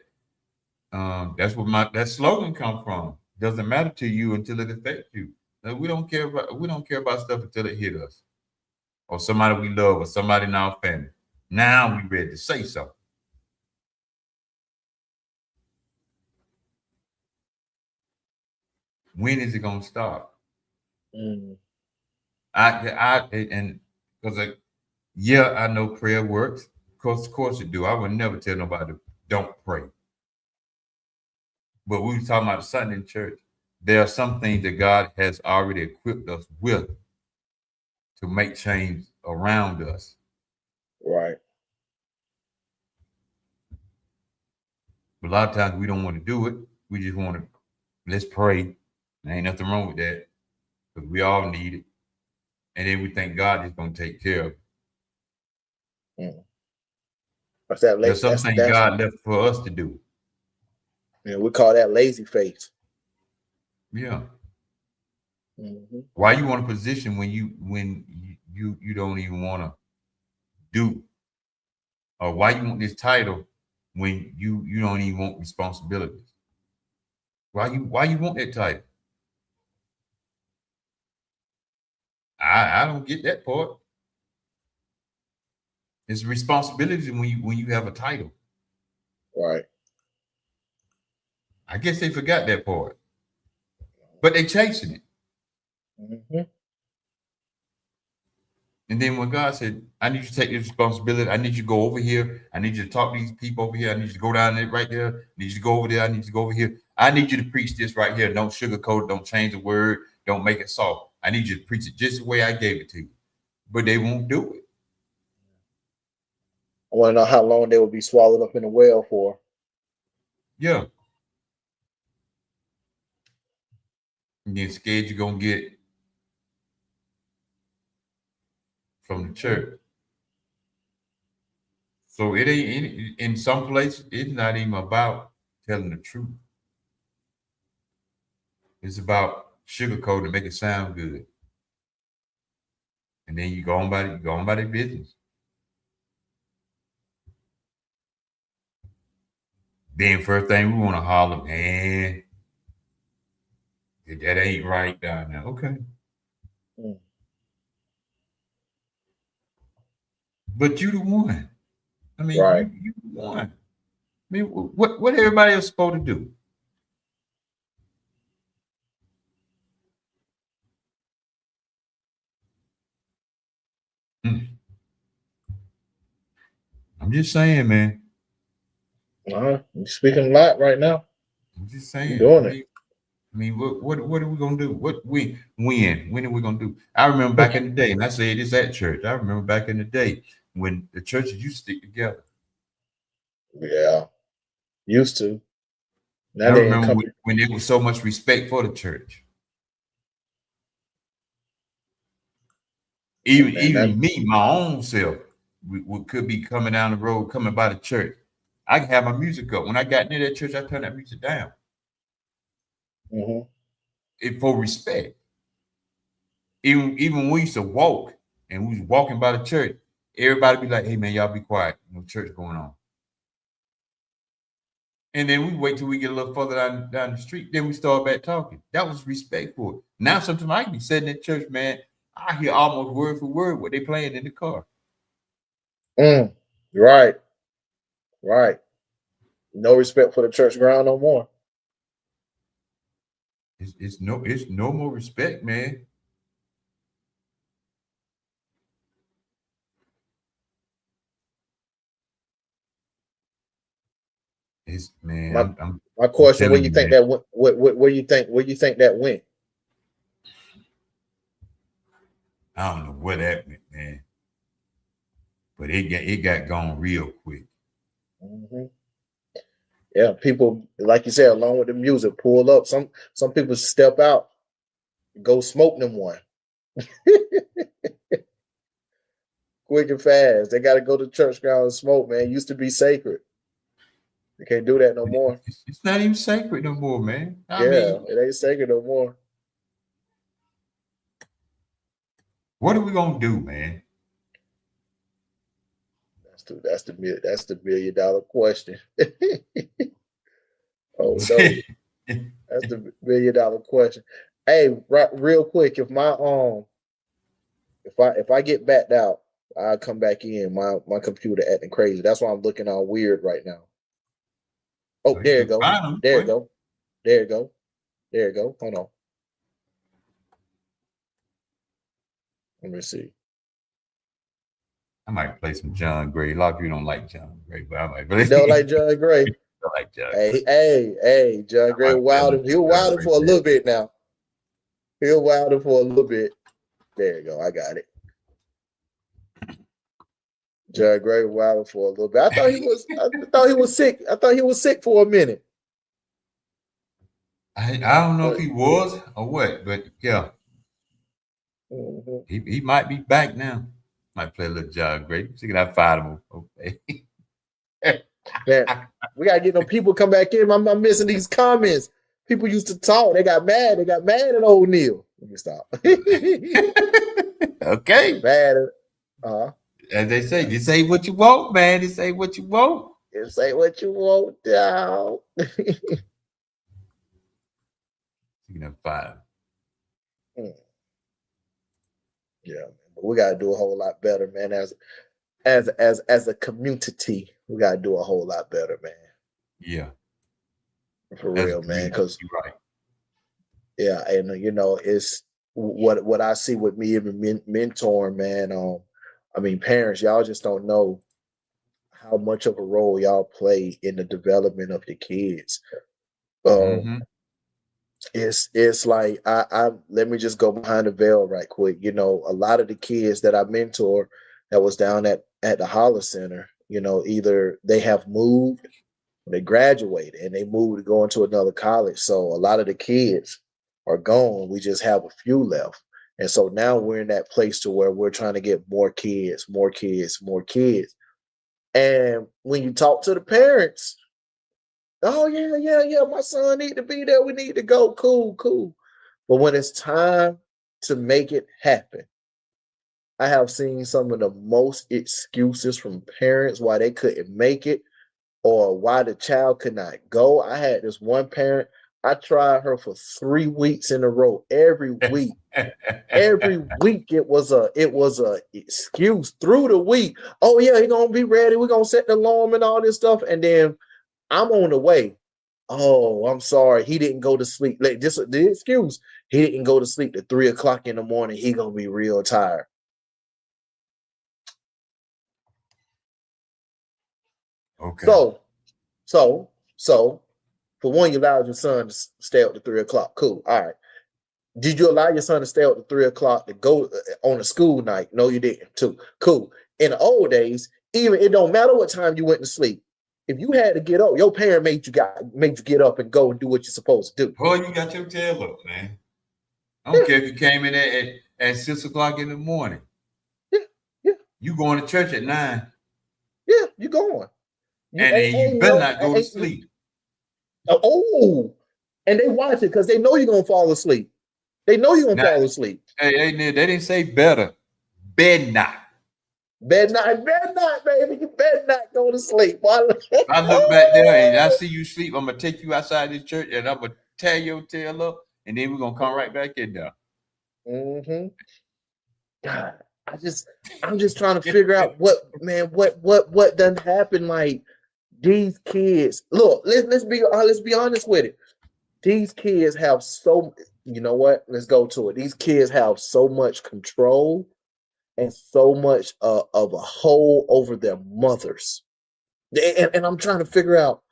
where that slogan come from. Doesn't matter to you until it affects you. Now, we don't care about stuff until it hit us, or somebody we love, or somebody in our family. Now we ready to say something. When is it gonna start? Mm. I know prayer works. Of course it do. I would never tell nobody don't pray. But we were talking about Sunday in church. There are some things that God has already equipped us with to make change around us. Right. But a lot of times we don't want to do it. We just want to let's pray. There ain't nothing wrong with that because we all need it. And then we think God is going to take care of it. Mm. What's that? There's something God left for us to do. Yeah, we call that lazy faith. Yeah. Mm-hmm. Why you want a position when you don't even want to do, or why you want this title when you don't even want responsibilities? Why you want that title? I don't get that part. It's responsibilities when you have a title. Right. I guess they forgot that part, but they chasing it. Mm-hmm. And then when God said, I need you to take this responsibility, I need you to go over here, I need you to talk to these people over here, I need you to go down there right there, I need you to go over there, I need you to go over here, I need you to preach this right here. Don't sugarcoat it, don't change the word, don't make it soft. I need you to preach it just the way I gave it to you. But they won't do it. I want to know how long they will be swallowed up in the well for. Yeah. And then scared you're gonna get from the church. So it ain't in some places, it's not even about telling the truth. It's about sugarcoat to make it sound good. And then you go on by the business. Then first thing we want to holler, man, that ain't right down there. Okay. Mm. But you the one. I mean, Right. you the one. I mean, what everybody else supposed to do? Hmm. I'm just saying, man. You're speaking a lot right now. I'm just You're saying. doing it. What are we gonna do? When are we gonna do? I remember back in the day, and I said this at church. I remember back in the day when the churches used to stick together. Yeah. Used to. I Now they ain't remember come. when there was so much respect for the church. Hey, Even man, that. even me, my own self, we could be coming down the road, coming by the church. I can have my music up. When I got near that church, I turned that music down. Mm-hmm. For respect. Even when we used to walk and we was walking by the church, everybody be like, "Hey man, y'all be quiet. No church going on." And then we wait till we get a little further down the street. Then we start back talking. That was respectful. Now sometimes I can be sitting in church, man. I hear almost word for word what they playing in the car. Right. Right. No respect for the church ground no more. It's no more respect, man. It's man, My my I'm question: Where telling you you, think man. that went? Where you think that went? I don't know where that went, man. But it got gone real quick. Hmm. Yeah, people like you said, along with the music, pull up. Some people step out, go smoke them one quick and fast. They got to go to church ground and smoke. Man, it used to be sacred. You can't do that no more. It's not even sacred no more, man. I Yeah, mean, it ain't sacred no more. what are we gonna do, man? That's the $1 million question. Oh no, that's the $1 million question. Hey, right, real quick, if I get backed out, I come back in. My computer acting crazy. That's why I'm looking all weird right now. Oh, So you there you can go. find them There you quick. go. There you go. There you go. Hold on. Let me see. I might play some John Gray. A lot of people don't like John Gray, but I might play. You know, like John Gray. I like John Gray. Hey, John I Gray might play a little wilding. He was John wilding Gray, for a man. little bit now. He was wilding for a little bit. There you go. I got it. John Gray was wilding for a little bit. I thought he was sick. I thought he was sick for a minute. I don't know if But he was or what, but yeah, mhm. he might be back now. Might play a little John Gray. See, can I find him? Okay. Man, we gotta get them people come back in. I'm missing these comments. People used to talk. They got mad. They got mad at old Neil. Let me stop. Okay. Mad at As they say, this ain't what you want, man. This ain't what you want. say what you want now. You can find Mm, yeah, but we gotta do a whole lot better, man. As a community, we gotta do a whole lot better, man. yeah, For as a real, man. community, Because you're right. yeah, and it's what I see with me even mentoring, man. I mean, parents, y'all just don't know how much of a role y'all play in the development of the kids. Um, Mm-hmm. it's like I let me just go behind the veil right quick. A lot of the kids that I mentor that was down at the Holler Center, either they have moved, they graduated, and they moved to go into another college. So a lot of the kids are gone. We just have a few left. And so now we're in that place to where we're trying to get more kids, more kids, more kids. And when you talk to the parents, oh yeah, yeah, yeah, my son need to be there. We need to go. Cool, cool. But when it's time to make it happen, I have seen some of the most excuses from parents why they couldn't make it or why the child could not go. I had this one parent, I tried her for 3 weeks in a row. Every week it was a excuse through the week. Oh yeah, he gonna be ready. We're gonna set the alarm and all this stuff. And then I'm on the way. Oh, I'm sorry. He didn't go to sleep. Like this the excuse. He didn't go to sleep at 3 o'clock in the morning. He gonna be real tired. Okay. So, for one, you allowed your son to stay up to 3 o'clock. Cool. All right. Did you allow your son to stay up to 3 o'clock to go on a school night? No, you didn't. Too cool. In the old days, even it don't matter what time you went to sleep. If you had to get up, your parent made you get up and go and do what you're supposed to do. Boy, you got your tail up, man. I Yeah, don't care if you came in at 6 o'clock in the morning. yeah, yeah, You going to church at 9, yeah. You going? You and then you better not go to sleep. Oh, and they watch it because they know you're gonna fall asleep. They know you're gonna Now, fall asleep. hey, they didn't say better. Bed not. Better not, baby. You better not go to sleep. I look back there and I see you sleep. I'm gonna take you outside this church and I'm gonna tear your tail up, and then we're gonna come right back in there. Mm-hmm. God, I'm just trying to figure out what done happened. Like these kids, look, let's be honest with it. These kids have so, you know what? Let's go to it. These kids have so much control and so much of a hold over their mothers. And I'm trying to figure out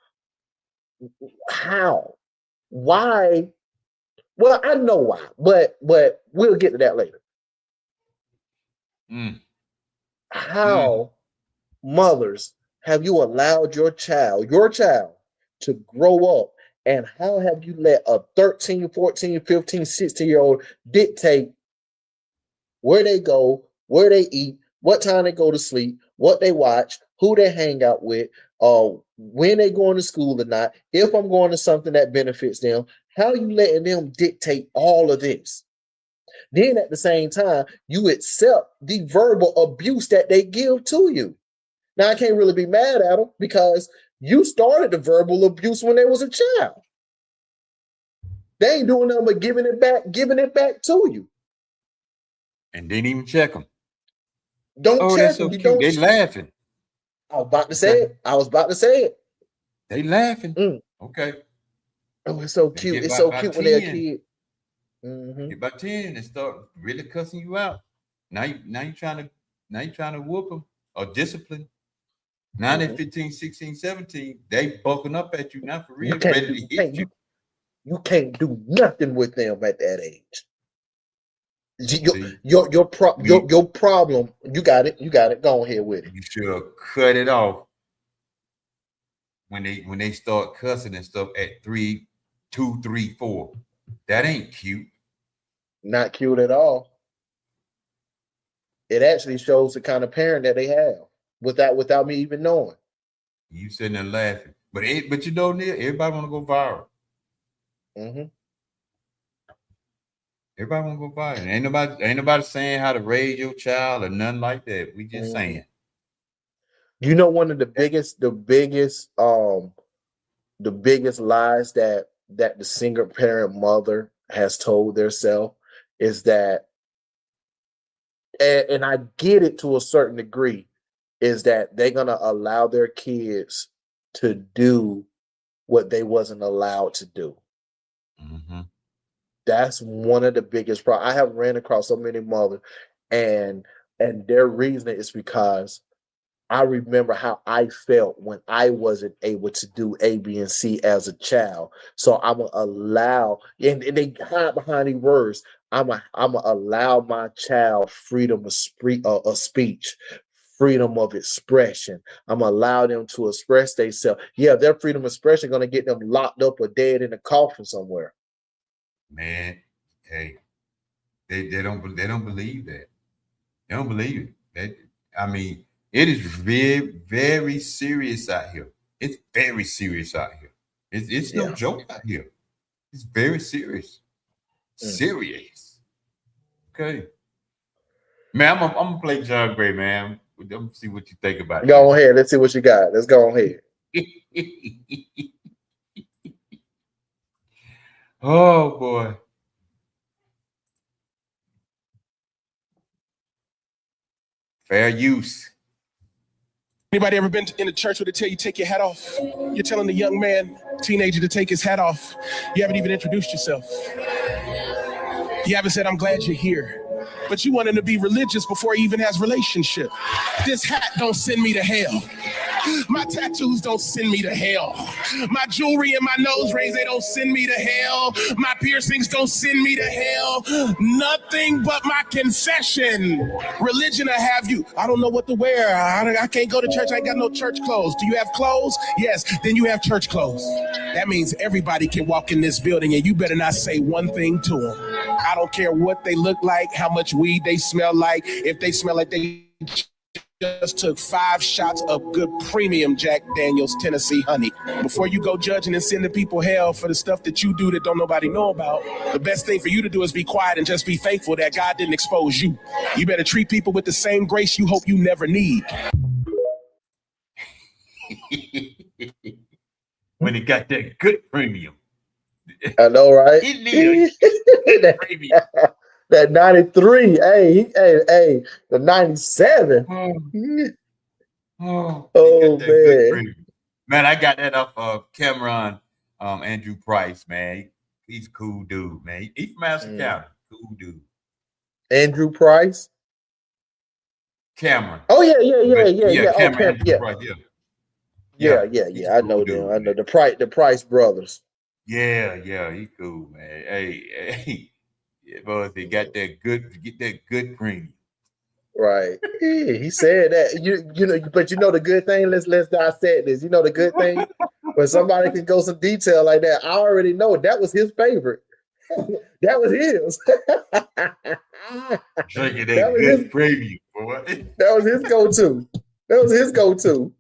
how, why. Well, I know why, but we'll get to that later. Mm. Mm. How mothers have you allowed your child to grow up, and how have you let a 13, 14, 15, 16-year-old dictate where they go, where they eat, what time they go to sleep, what they watch, who they hang out with, when they going to school or not, if I'm going to something that benefits them? How you letting them dictate all of this? Then at the same time, you accept the verbal abuse that they give to you. Now I can't really be mad at them because you started the verbal abuse when they was a child. They ain't doing nothing but giving it back to you. And didn't even check them. Don't Oh, check that's them. so You cute. don't. They laughing. I was about to say it. I was about to say it. They laughing. Mm. Okay. Oh, it's so They cute. get It's so by cute when they're a 10. kid. Mm-hmm. Get by 10 and start really cussing you out. Now you trying to whoop them or discipline. Now they Mm-hmm. 15, 16, 17. They bucking up at you now for You real, can't ready do to hit you. you can't do nothing with them at that age. See, Your problem. You got it. You got it. Go ahead with it. you should have cut it off when they start cussing and stuff at 3, 2, 3, 4. That ain't cute. Not cute at all. It actually shows the kind of parent that they have without me even knowing. You sitting there laughing, but you know, Neil, everybody want to go viral. Mm-hmm. Everybody want to go viral. Ain't nobody saying how to raise your child or nothing like that. We just Mm-hmm. saying. You know, one of the biggest lies that the single parent mother has told herself is that, and I get it to a certain degree, is that they're gonna allow their kids to do what they wasn't allowed to do. Mm-hmm. That's one of the biggest problems. I have ran across so many mothers, and their reasoning is because I remember how I felt when I wasn't able to do A, B, and C as a child. So I'm gonna allow, and they hide behind these words. I'm gonna allow my child freedom of speech, freedom of expression. I'm gonna allow them to express themselves. Yeah, their freedom of expression gonna get them locked up or dead in a coffin somewhere. Man, hey, they don't believe that. They don't believe it. I mean, it is very serious out here. It's very serious out here. It's no joke out here. It's very serious. Serious. Okay. Man, I'm gonna play John Gray, man. I'm gonna see what you think about Go ahead. Let's see what you got. Let's go ahead. Oh boy. Fair use. Anybody ever been in a church where they tell you take your hat off? You're telling the young man, teenager, to take his hat off. You haven't even introduced yourself. You haven't said, I'm glad you're here. But you want him to be religious before he even has relationship. This hat don't send me to hell. My tattoos don't send me to hell. My jewelry and my nose rings, they don't send me to hell. My piercings don't send me to hell. Nothing but my confession. Religion will have you. I don't know what to wear. I can't go to church. I ain't got no church clothes. Do you have clothes? Yes, then you have church clothes. That means everybody can walk in this building and you better not say one thing to them. I don't care what they look like, how much weed they smell like, if they smell like they just took 5 shots of good premium Jack Daniels Tennessee honey. Before you go judging and sending people hell for the stuff that you do that don't nobody know about, the best thing for you to do is be quiet and just be thankful that God didn't expose you. You better treat people with the same grace you hope you never need. When it got that good premium. I know, right? It needs that premium. That 93, hey, the 97. Oh man. Man, I got that off of Cameron Andrew Price, man. He's a cool dude, man. He's from Madison County. Cool dude. Andrew Price? Cameron. Oh yeah. Cameron Andrew Price, yeah. I know them. I know the Price brothers. Yeah, he cool, man. Hey. Yeah, boy, they got that good premium. Right. Yeah, he said that. You know, but you know the good thing, let's dissect this. You know the good thing when somebody can go some detail like that. I already know that was his favorite. That was his. Drinking that good premium, boy. That was his go-to.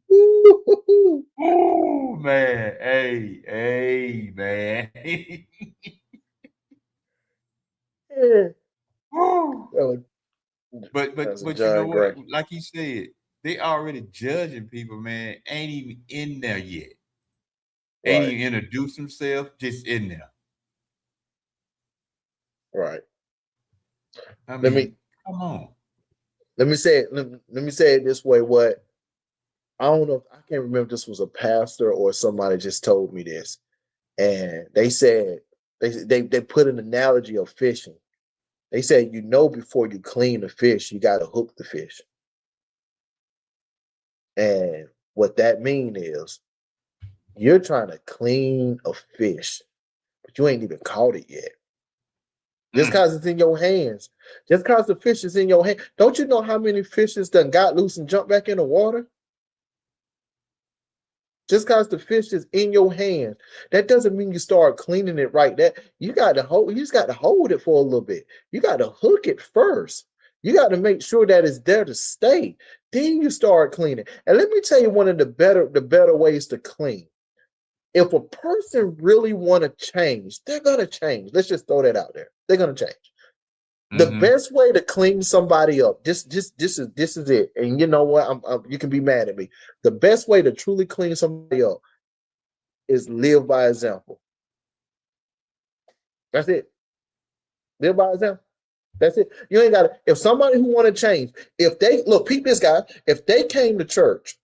Oh man. Hey, man. But you know what? Like he said, they already judging people, man. Ain't even in there yet. Ain't even introduced themselves, just in there. Right. I mean, come on. Let me say it this way. What I don't know. I can't remember if this was a pastor or somebody just told me this, and they said they put an analogy of fishing. They said, before you clean the fish, you got to hook the fish. And what that means is you're trying to clean a fish, but you ain't even caught it yet. Just because it's in your hands. Just because the fish is in your hand. Don't you know how many fishes done got loose and jumped back in the water? Just because the fish is in your hand, that doesn't mean you start cleaning it right there. You just got to hold it for a little bit. You got to hook it first. You got to make sure that it's there to stay. Then you start cleaning. And let me tell you one of the better ways to clean. If a person really want to change, they're gonna change. Let's just throw that out there. They're gonna change. The best way to clean somebody up, this is it. And you know what? You can be mad at me. The best way to truly clean somebody up is live by example. That's it. Live by example. That's it. You ain't got to. If somebody who want to change, if they look, peep this guy. If they came to church,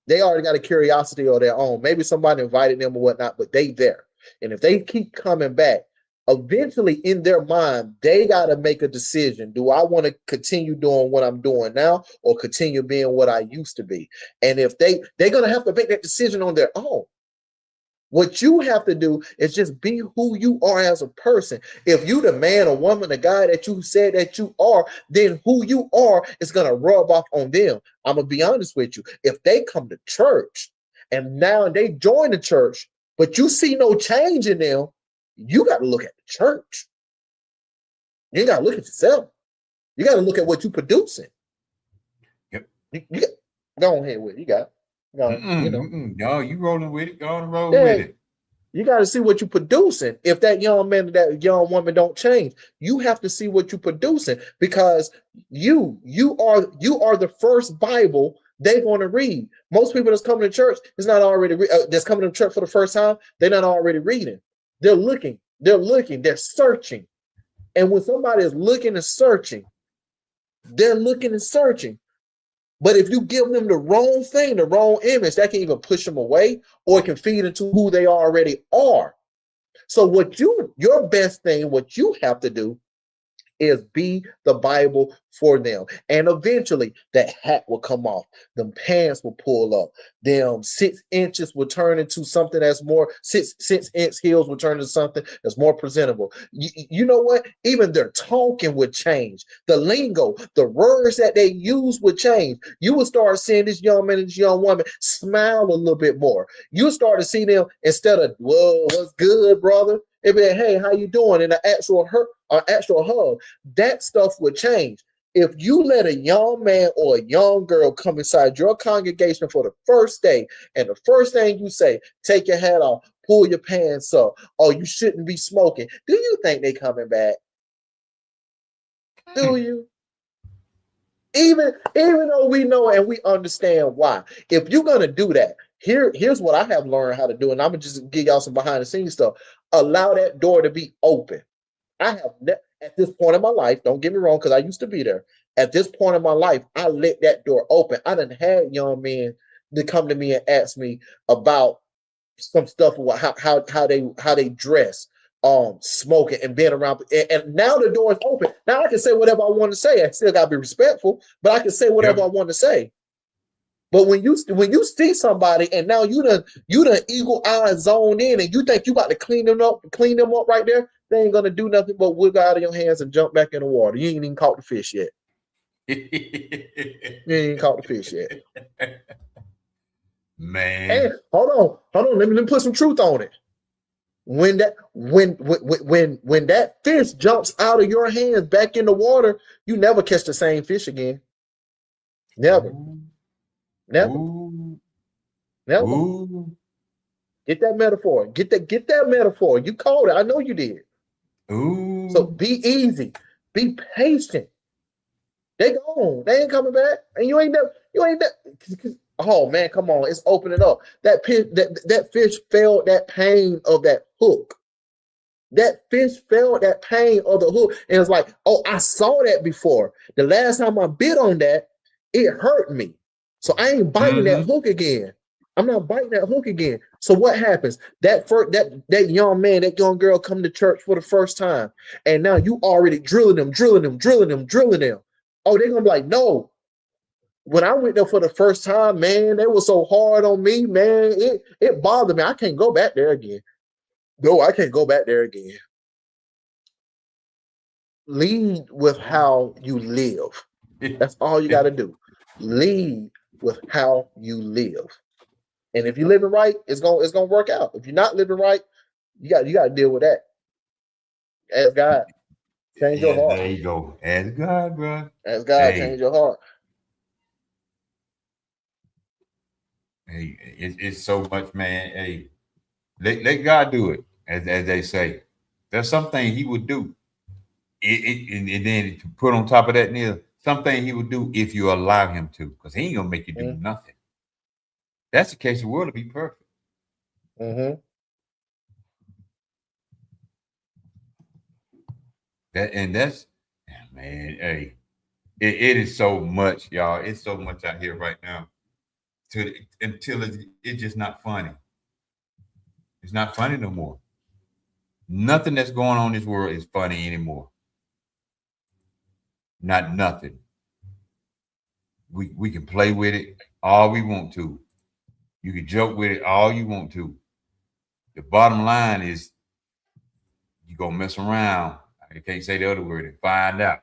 they already got a curiosity of their own. Maybe somebody invited them or whatnot, but they there. And if they keep coming back, eventually in their mind, they got to make a decision. Do I want to continue doing what I'm doing now or continue being what I used to be? And if they're going to have to make that decision on their own. What you have to do is just be who you are as a person. If you the man or woman, the guy that you said that you are, then who you are is going to rub off on them. I'm going to be honest with you. If they come to church and now they join the church, but you see no change in them, you got to look at the church. You got to look at yourself. You got to look at what you're producing. Yep. Go ahead with it. You got it. No, you rolling with it. Go on and roll with it. You got to see what you're producing. If that young man, that young woman don't change, you have to see what you're producing, because you are the first Bible they're going to read. Most people that's coming to church is not already that's coming to church for the first time. They're not already reading. They're looking. They're searching. And when somebody is looking and searching, they're looking and searching. But if you give them the wrong thing, the wrong image, that can either push them away or it can feed into who they already are. So your best thing, what you have to do is be the Bible for them. And eventually that hat will come off. Them pants will pull up. Them 6 inches will turn into something that's more 6-inch heels will turn into something that's more presentable. You know what? Even their talking would change. The lingo, the words that they use would change. You will start seeing this young man and this young woman smile a little bit more. You start to see them, instead of, whoa, what's good, brother? It'd be like, hey, how you doing? In an actual hug. That stuff would change. If you let a young man or a young girl come inside your congregation for the first day, and the first thing you say, take your hat off, pull your pants up, or you shouldn't be smoking, do you think they coming back? Do you? Even though we know and we understand why. If you're gonna do that, here's what I have learned how to do, and I'm gonna just give y'all some behind the scenes stuff. Allow that door to be open. I have at this point in my life, don't get me wrong, because I used to be there. At this point in my life, I let that door open. I done had young men to come to me and ask me about some stuff, how they dress, smoking and being around. And now the door is open. Now I can say whatever I want to say. I still gotta be respectful, but I can say whatever I want to say. But when you see somebody and now you done eagle eye zoned in and you think you about to clean them up right there, they ain't gonna do nothing but wiggle out of your hands and jump back in the water. You ain't even caught the fish yet. You ain't even caught the fish yet. Man. And hold on. Let me put some truth on it. When that fish jumps out of your hands back in the water, you never catch the same fish again. Never. Ooh. Get that metaphor. Get that metaphor. You called it. I know you did. Ooh. So be easy. Be patient. They gone. They ain't coming back. And you ain't never. Oh man, come on. It's opening up. That fish felt that pain of that hook. That fish felt that pain of the hook. And it's like, oh, I saw that before. The last time I bit on that, it hurt me. So I ain't biting that hook again. I'm not biting that hook again. So what happens? That young man, that young girl come to church for the first time, and now you already drilling them. Oh, they're gonna be like, no. When I went there for the first time, man, they were so hard on me, man. It bothered me. I can't go back there again. No, I can't go back there again. Lead with how you live. That's all you got to do. Lead with how you live. And if you're living right, it's gonna work out. If you're not living right, you got to deal with that. Ask God, change your heart. There you go. Ask God, bro. Ask God, change your heart. Hey, it's so much, man. Hey, let God do it, as they say. There's something He would do. And then to put on top of that, Neil, something He would do if you allow Him to, because He ain't gonna make you do nothing. That's the case. The world will be perfect. That's man. Hey, it is so much, y'all. It's so much out here right now. Until it's just not funny. It's not funny no more. Nothing that's going on in this world is funny anymore. Not nothing. We can play with it all we want to. You can joke with it all you want to. the bottom line is you're gonna mess around. I can't say the other word and find out.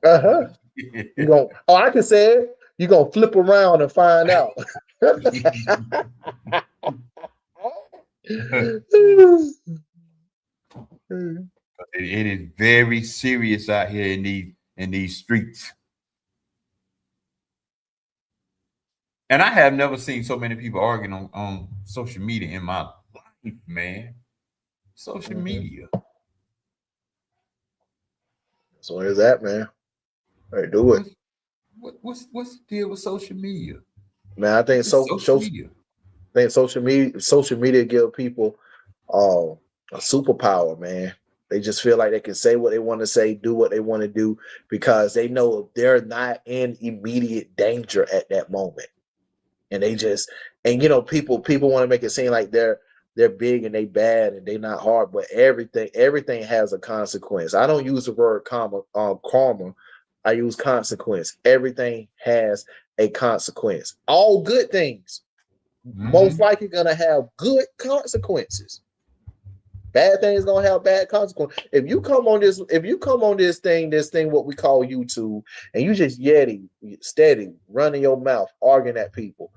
Uh-huh. You gonna, oh, I can say it. You're gonna flip around and find out. It is very serious out here in these streets. And I have never seen so many people arguing on social media in my life, man. Social media. So where's that, man? All right, do it. What's the deal with social media? Man, I think social media give people a superpower, man. They just feel like they can say what they want to say, do what they want to do, because they know they're not in immediate danger at that moment. And they just, and you know, people want to make it seem like they're big and they bad and they not hard, but everything has a consequence. I don't use the word karma. I use consequence. Everything has a consequence. All good things most likely gonna have good consequences. Bad things gonna have bad consequences. If you come on this thing, what we call YouTube, and you just steady, running your mouth, arguing at people,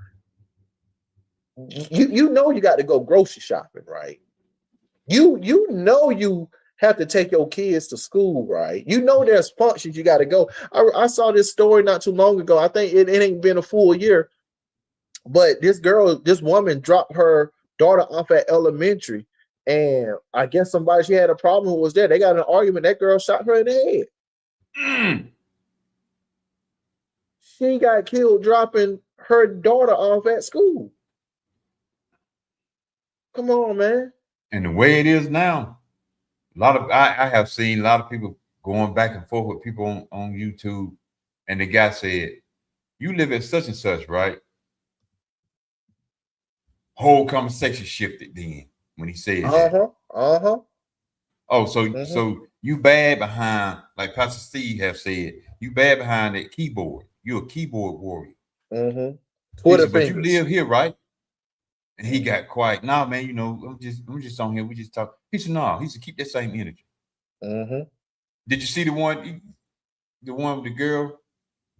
you know you got to go grocery shopping, right? You know you have to take your kids to school, right? You know there's functions you got to go. I saw this story not too long ago. I think it ain't been a full year, but this woman dropped her daughter off at elementary, and I guess she had a problem who was there. They got in an argument. That girl shot her in the head. She got killed dropping her daughter off at school. Come on, man. And the way it is now, I have seen a lot of people going back and forth with people on YouTube, and the guy said, "You live at such and such, right?" Whole conversation shifted then when he said that. Oh, so you bad behind, like Pastor Steve have said, you bad behind that keyboard. You're a keyboard warrior. Twitter said, but you live here, right? And he got quiet. Nah, man, you know, I'm just on here. We just talk. He said, no. He said, keep that same energy. Did you see the one with the girl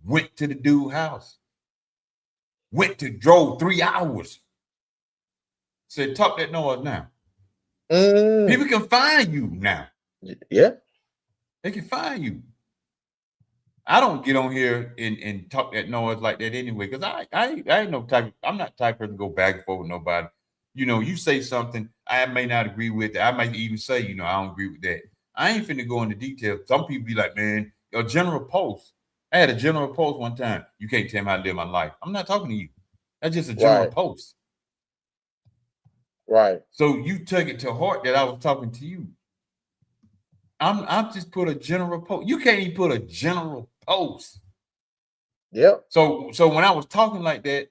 went to the dude's house? Drove 3 hours. Said, talk that noise now. People can find you now. Yeah. They can find you. I don't get on here and talk that noise like that anyway, because I ain't no type. I'm not the type person to go back and forth with nobody. You know, you say something I may not agree with. I might even say, you know, I don't agree with that. I ain't finna go into detail. Some people be like, man, a general post. I had a general post one time. You can't tell me how to live my life. I'm not talking to you. That's just a general post. Right. So you took it to heart that I was talking to you. I'm just put a general post. You can't even put a general post. Yep. So when I was talking like that,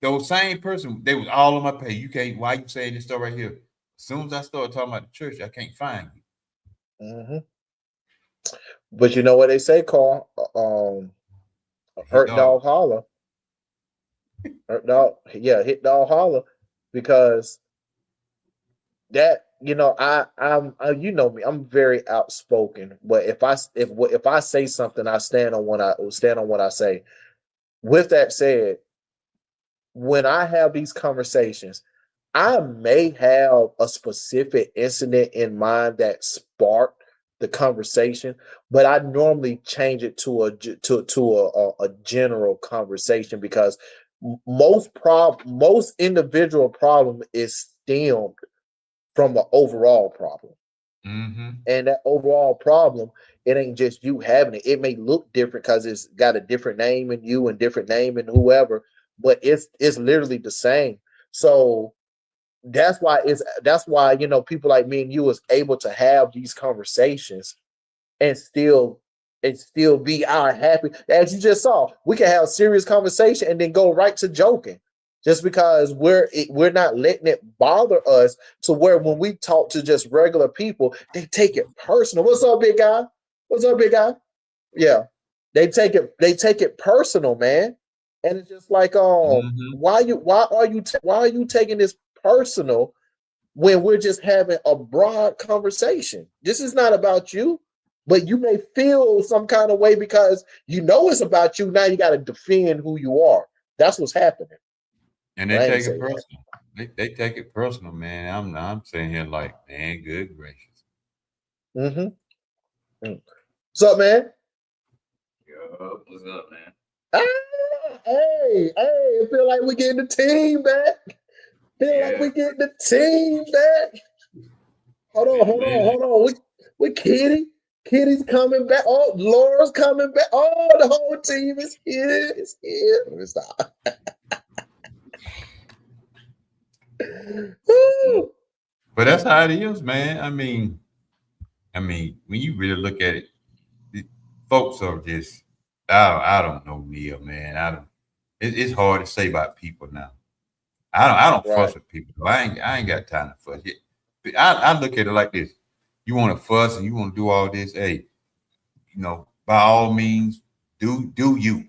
those same person, they was all on my page. You can't, why you saying this stuff right here? As soon as I started talking about the church, I can't find you. But you know what they say, Carl? Hurt dog holler. Hurt dog, yeah, hit dog holler, because that, you know, I'm you know me, I'm very outspoken. But if I say something, I stand on what I say. With that said, when I have these conversations, I may have a specific incident in mind that sparked the conversation, but I normally change it to a general conversation, because most individual problem is stemmed from an overall problem. And that overall problem, it ain't just you having it. It may look different because it's got a different name in you and different name in whoever, but it's literally the same. So that's why, you know, people like me and you is able to have these conversations and still be our happy. As you just saw, we can have serious conversation and then go right to joking, just because we're not letting it bother us to where when we talk to just regular people, they take it personal. What's up, big guy? What's up, big guy? Yeah, they take it personal, man. And it's just like, why are you taking this personal when we're just having a broad conversation. This is not about you, but you may feel some kind of way because you know it's about you. Now you got to defend who you are. That's what's happening. And they take it personal. They take it personal, man. I'm sitting here like, man, good gracious. What's up, man? Yo, what's up, man? Hey, I feel like we're getting the team back. Like we're getting the team back. Hold on. We Kitty. Kitty's coming back. Oh, Laura's coming back. Oh, the whole team is here. It's here. Let me stop. But that's how it is, man. I mean, when you really look at it, folks are just, I don't know, Neil, man. It's hard to say about people now. I don't fuss with people. I ain't got time to fuss. I look at it like this. You want to fuss and you want to do all this, hey, by all means, do you.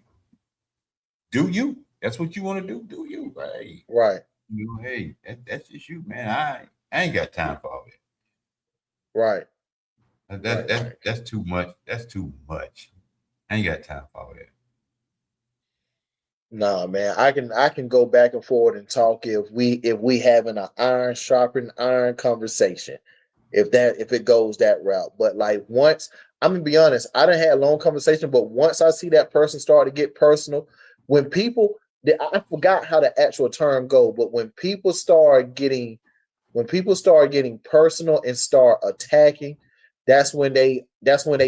Do you. That's what you want to do. Do you, right? Right. Hey, that's just you, man. I ain't got time for all that. Right. That's too much. That's too much. I ain't got time for all that. Nah, man. I can go back and forth and talk if we having an iron sharpened iron conversation. If it goes that route. But like once, I'm gonna be honest, I done had a long conversation, but once I see that person start to get personal, when people I forgot how the actual term go, but when people start getting personal and start attacking, that's when they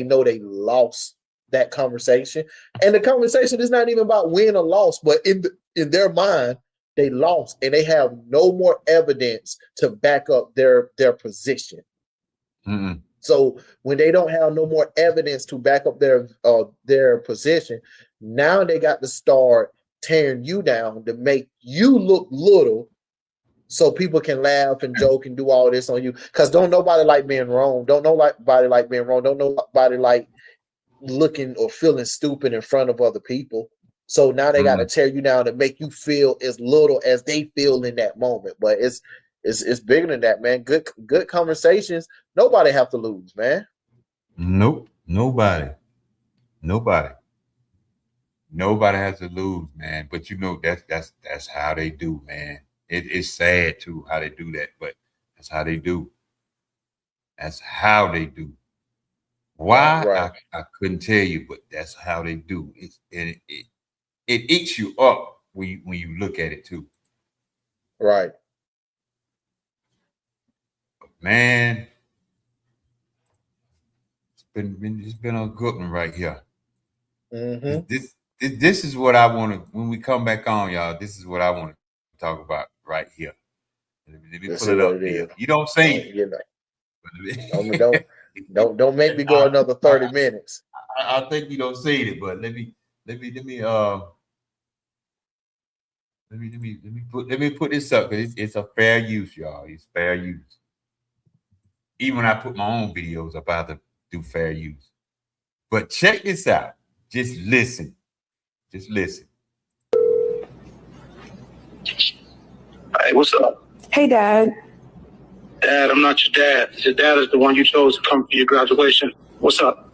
know they lost that conversation. And the conversation is not even about win or loss, but in their mind, they lost and they have no more evidence to back up their position. Mm-mm. So when they don't have no more evidence to back up their position, now they got to start tearing you down to make you look little so people can laugh and joke and do all this on you. Because don't nobody like being wrong. Don't nobody like being wrong. Don't nobody like looking or feeling stupid in front of other people. So now they got to tear you down to make you feel as little as they feel in that moment. But it's bigger than that, man. Good conversations. Nobody have to lose, man. Nope. Nobody has to lose, man. But that's how they do, man. It's sad too how they do that, but that's how they do. That's how they do. Why? Right. I couldn't tell you, but that's how they do. It eats you up when you look at it too. Right. But man, it's been a good one right here. Mm-hmm. This is what I want to, when we come back on, y'all. This is what I want to talk about right here. Let me pull it up here. You don't see it. You know. Don't make me go another 30 minutes. I think you don't see it, but let me put this up because it's a fair use, y'all. It's fair use. Even when I put my own videos up, I have to do fair use. But check this out. Just listen. Hey, what's up? Hey, Dad. Dad, I'm not your dad. Your dad is the one you chose to come for your graduation. What's up?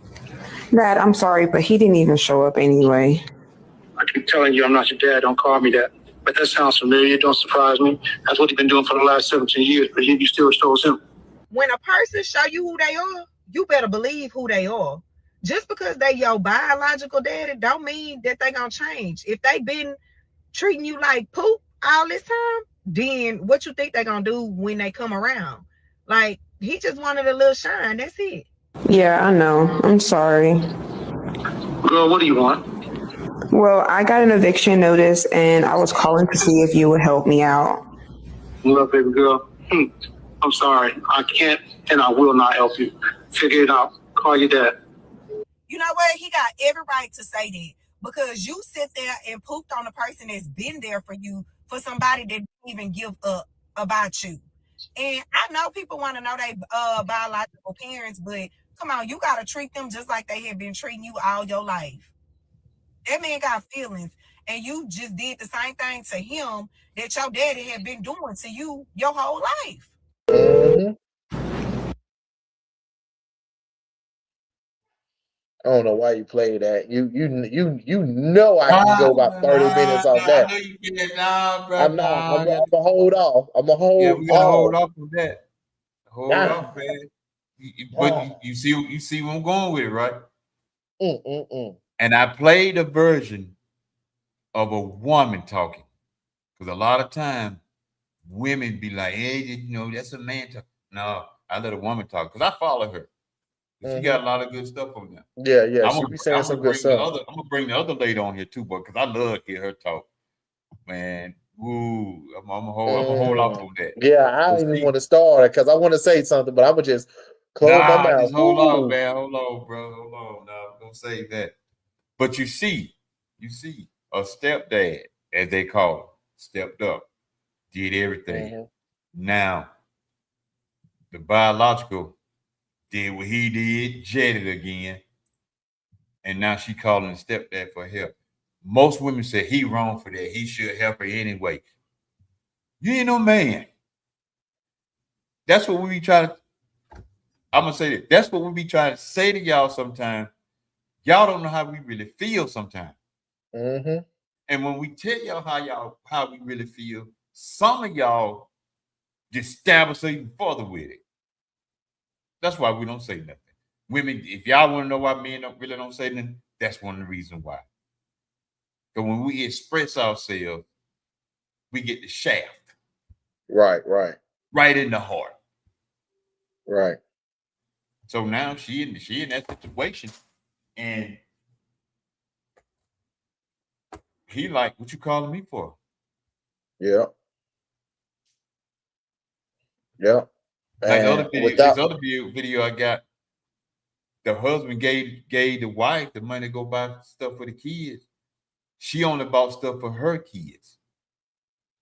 Dad, I'm sorry, but he didn't even show up anyway. I keep telling you I'm not your dad. Don't call me that. But that sounds familiar. Don't surprise me. That's what he's been doing for the last 17 years, but you still chose him. When a person show you who they are, you better believe who they are. Just because they your biological daddy don't mean that they gonna change. If they been treating you like poop all this time, then what you think they gonna do when they come around? Like, he just wanted a little shine. That's it. Yeah, I know. I'm sorry. Girl, what do you want? Well, I got an eviction notice, and I was calling to see if you would help me out. Look, baby girl, I'm sorry. I can't and I will not help you. Figure it out. Call your dad. You know what? He got every right to say that because you sit there and pooped on a person that's been there for you, for somebody that didn't even give up about you. And I know people want to know they biological parents, but come on, you got to treat them just like they have been treating you all your life. That man got feelings. and you just did the same thing to him that your daddy had been doing to you your whole life. Mm-hmm. I don't know why you play that. You know I can go about 30 minutes off I that. know you get that. Nah, bro. I'm not. I'm gonna hold off. I'm gonna Yeah, hold we gotta hold off. off on that. Hold Nah. off, man. But you see where I'm going with it, right? And I played a version of a woman talking. Because a lot of times women be like, hey, you know, that's a man talk. No, I let a woman talk because I follow her. She got a lot of good stuff on there. Yeah, I'm she gonna, be saying I'm some gonna good bring the stuff. other. I'm gonna bring the other lady on here too, but because I love to hear her talk, man. Ooh, I'm gonna hold off on that. Yeah, I don't even want to start because I want to say something, but I'm gonna just close my mouth. Just hold on, man. Hold on, bro. Hold on. No, don't say that. But you see, a stepdad, as they call it, stepped up, did everything. Now, the biological did what he did, jetted again, and now she calling the stepdad for help. Most women say he wrong for that. He should help her anyway. You ain't no man. That's what we be trying to. I'm gonna say that. That's what we be trying to say to y'all sometimes. Y'all don't know how we really feel sometimes. And when we tell y'all how we really feel, some of y'all just stab us even further with it. That's why we don't say nothing. Women, if y'all want to know why men don't say nothing, that's one of the reasons why. Because when we express ourselves, we get the shaft. Right. Right in the heart. Right. So now she in that situation, and he like, what you calling me for? Yeah. Yeah. Like this other video I got, the husband gave the wife the money to go buy stuff for the kids. She only bought stuff for her kids.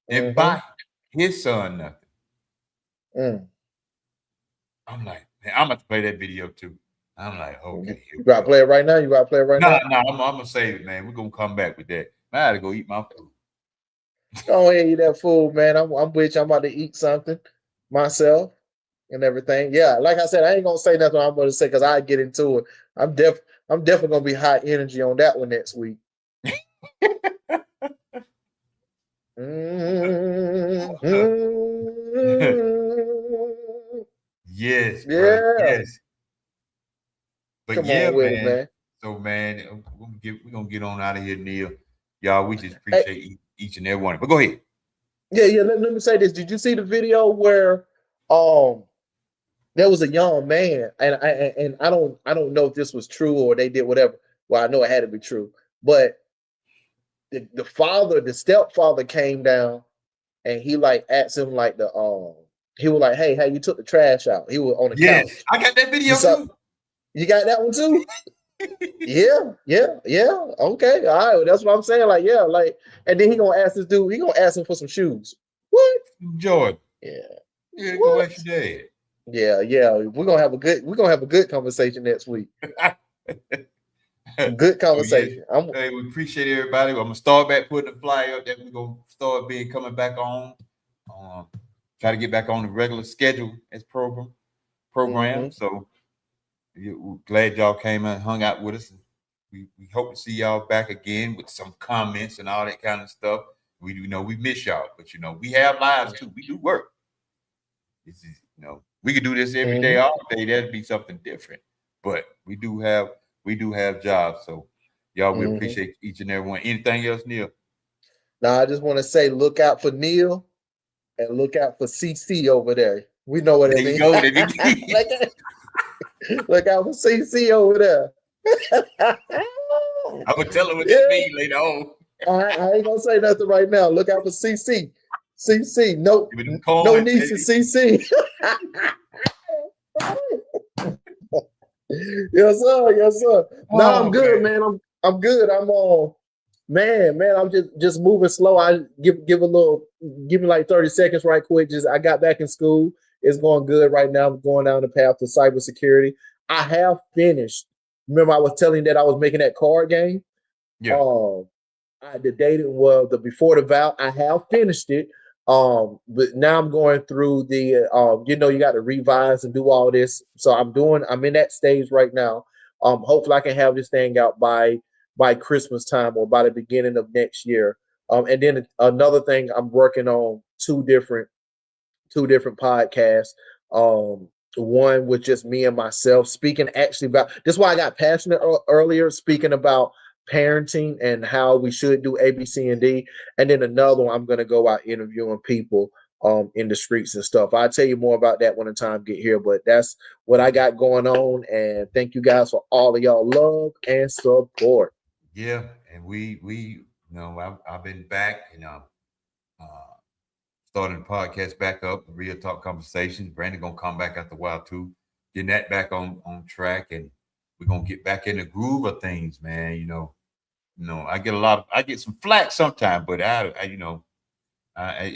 And buy his son nothing. I'm like, man, I'm about to play that video too. I'm like, okay. You gotta play it right now? You gotta play it right now? No, I'm gonna save it, man. We're gonna come back with that. I gotta go eat my food. Go ahead, eat that food, man. I'm with you. I'm about to eat something myself and everything. Yeah, like I said, I ain't gonna say nothing I'm gonna say because I get into it. I'm definitely gonna be high energy on that one next week. Yes, Yeah. brother. Yes. But Come yeah, on with man. it, man. So man, we're gonna get on out of here, Neil. Y'all, we just appreciate each and every one. But go ahead. Yeah. Let me say this. Did you see the video where there was a young man, and I don't know if this was true or they did whatever. Well, I know it had to be true, but the stepfather came down and he like asked him like he was like, hey, you took the trash out. He was on the couch. I got that video too. You got that one too? Yeah. Okay. All right. Well, that's what I'm saying. Like, yeah, like, and then he gonna ask this dude, he gonna ask him for some shoes. What? Jordan. Yeah. Go ask your dad. Yeah. We're gonna have a good conversation next week. Good conversation. Hey, we appreciate everybody. I'm gonna start back putting the flyer up that we're gonna start coming back on. Try to get back on the regular schedule as program. So we're glad y'all came and hung out with us. We hope to see y'all back again with some comments and all that kind of stuff. We miss y'all, but we have lives too. We do work. This is we could do this every day, all day. That'd be something different. But we do have jobs. So y'all, we appreciate each and every one. Anything else, Neil? Now I just want to say, look out for Neil and look out for CC over there. We know what it means. Look out for CC over there. I'm gonna tell her what that means later on. I ain't gonna say nothing right now. Look out for CC. CC. No niece CC. Yes, sir. No, I'm good, man. I'm good. I'm man. I'm just moving slow. I give me like 30 seconds right quick. I got back in school. It's going good right now. I'm going down the path to cybersecurity. I have finished. Remember, I was telling you that I was making that card game. Yeah. the dating well, the before the vow, I have finished it. But now I'm going through the you got to revise and do all this. So I'm in that stage right now. Hopefully I can have this thing out by Christmas time or by the beginning of next year. And then another thing, I'm working on two different podcasts. Um, One with just me and myself speaking actually about this is why I got passionate earlier, speaking about parenting and how we should do A, B, C, and D. And then another one, I'm gonna go out interviewing people in the streets and stuff. I'll tell you more about that when the time get here, but that's what I got going on. And thank you guys for all of y'all love and support. Yeah, and we I've been back, uh, starting the podcast back up, Real Talk Conversations. Brandon gonna come back after a while too, getting that back on track, and we're gonna get back in the groove of things, man. I get some flack sometimes, but it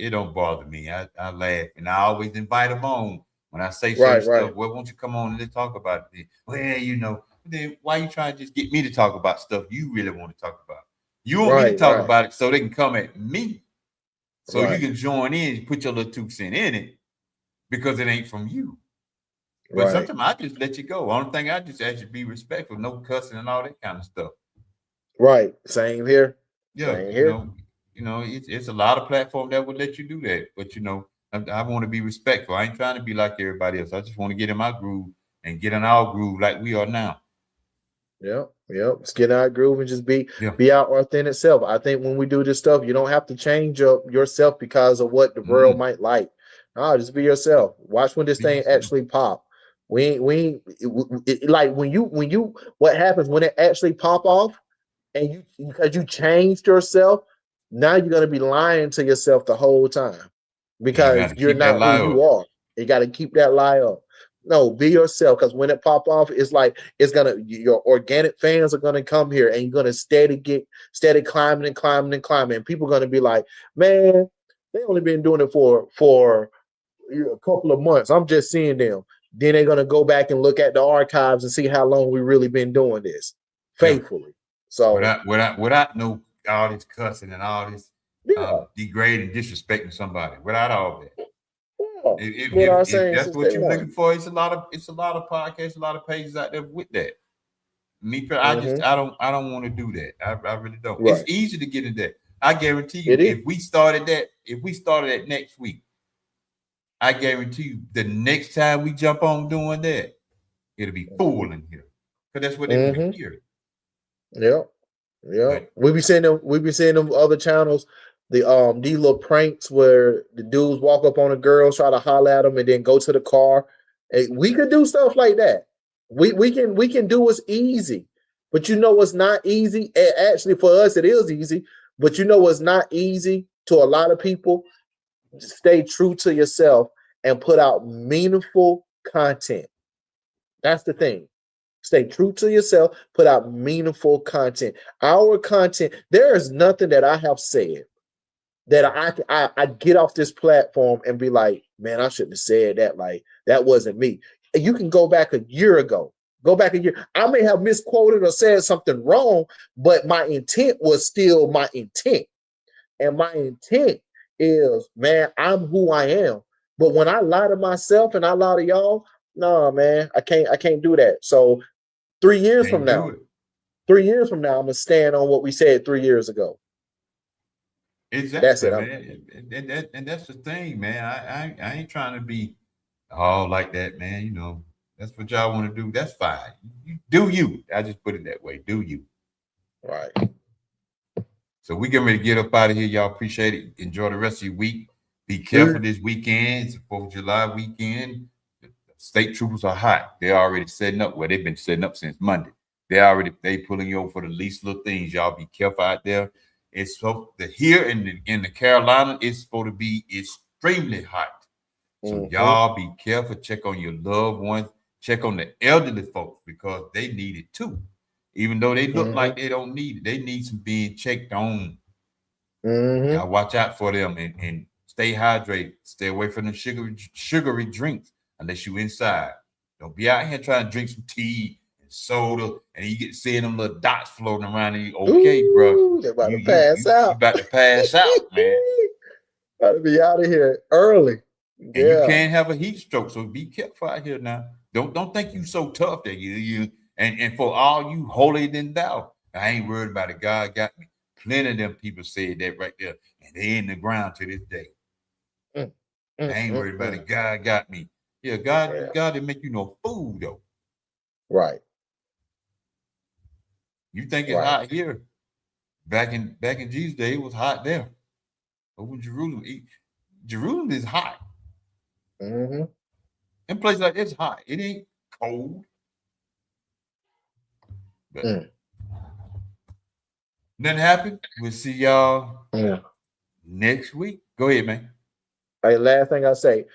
don't bother me. I laugh, and I always invite them on when I say certain Right, stuff. right, Well, won't you come on and let's talk about it? Well, then why you trying to just get me to talk about stuff you really want to talk about? You want me to right, talk right, about it so they can come at me, so you right, can join in, put your little 2 cents in it because it ain't from you. But right, sometimes I just let you go. Only thing I just ask you to be respectful, no cussing and all that kind of stuff. right. Same here. Yeah, Same here. it's a lot of platforms that would let you do that. But I want to be respectful. I ain't trying to be like everybody else. I just want to get in my groove and get in our groove like we are now. Yep, yep. Just get out of groove and just Yeah. be our authentic self. I think when we do this stuff, you don't have to change up yourself because of what the world Mm-mm. might like. No, just be yourself. Watch when this Be thing yourself. actually pop. Like what happens when it actually pop off and you because you changed yourself. Now you're gonna be lying to yourself the whole time And you got because to you're keep that not who lie you up. are. You got to keep that lie up. No, be yourself because when it pop off, it's like your organic fans are gonna come here and you're gonna steady climbing and climbing and climbing. And people are gonna be like, man, they only been doing it for a couple of months. I'm just seeing them. Then they're gonna go back and look at the archives and see how long we really been doing this Yeah. faithfully. So Without no all this cussing and all this yeah, degrading, disrespecting somebody. Without all that. yeah. If, Been our if, if saying that's since day what you're looking one. for, it's a lot of podcasts, a lot of pages out there with that. Me, Mm-hmm. I don't want to do that. I really don't. It's Right. easy to get in that. I guarantee you, It is. if we started that next week, I guarantee you, the next time we jump on doing that, it'll be full in here, because that's what they want to Mm-hmm. hear. Yep. Yep. But We be seeing them other channels, these little pranks where the dudes walk up on a girl, try to holler at them, and then go to the car. Hey, we could do stuff like that. We can do what's easy. But you know what's not easy? Actually, for us, it is easy. But you know what's not easy to a lot of people? Stay true to yourself and put out meaningful content. That's the thing. Stay true to yourself, put out meaningful content. Our content, there is nothing that I have said that I get off this platform and be like, man, I shouldn't have said that. Like, that wasn't me. You can go back a year ago. Go back a year. I may have misquoted or said something wrong, but my intent was still my intent. And my intent is, man, I'm who I am. But when I lie to myself and I lie to y'all, no, man, I can't do that. So 3 years from can't do now, it. 3 years from now, I'm gonna stand on what we said 3 years ago. That's Exactly, it. man. And that's the thing, man. I ain't trying to be all like that, man. That's what y'all want to do. That's fine. You do you. I just put it that way. Do you. Right. So we getting ready to get up out of here. Y'all appreciate it. Enjoy the rest of your week. Be careful Dude. this weekend. It's the 4th of July weekend. The state troopers are hot. They're already setting up. Well, they've been setting up since Monday. They pulling you over for the least little things. Y'all be careful out there. It's here in the Carolina, it's supposed to be extremely hot. So Mm-hmm. y'all be careful. Check on your loved ones. Check on the elderly folks because they need it too. Even though they look Mm-hmm. like they don't need it, they need some being checked on. Mm-hmm. Y'all watch out for them and stay hydrated. Stay away from the sugary drinks unless you inside. Don't be out here trying to drink some tea and soda, and you get seeing them little dots floating around. And you, okay, bro, They're about you to pass you out. about to pass out, man. About to be out of here early. And you Yeah. can't have a heat stroke, so be careful out here now. Don't think you so tough that you and for all you holier than thou. I ain't worried about it. God got me. Plenty of them people said that right there, and they in the ground to this day. I ain't worried about it. God got me. Yeah, God didn't make you no fool though. Right. You think it's hot here? Back in Jesus' day, it was hot there. Over in Jerusalem, Jerusalem is hot. Mm-hmm. In places like this, hot. It ain't cold. But nothing happened. We'll see y'all next week. Go ahead, man. Hey, last thing I say.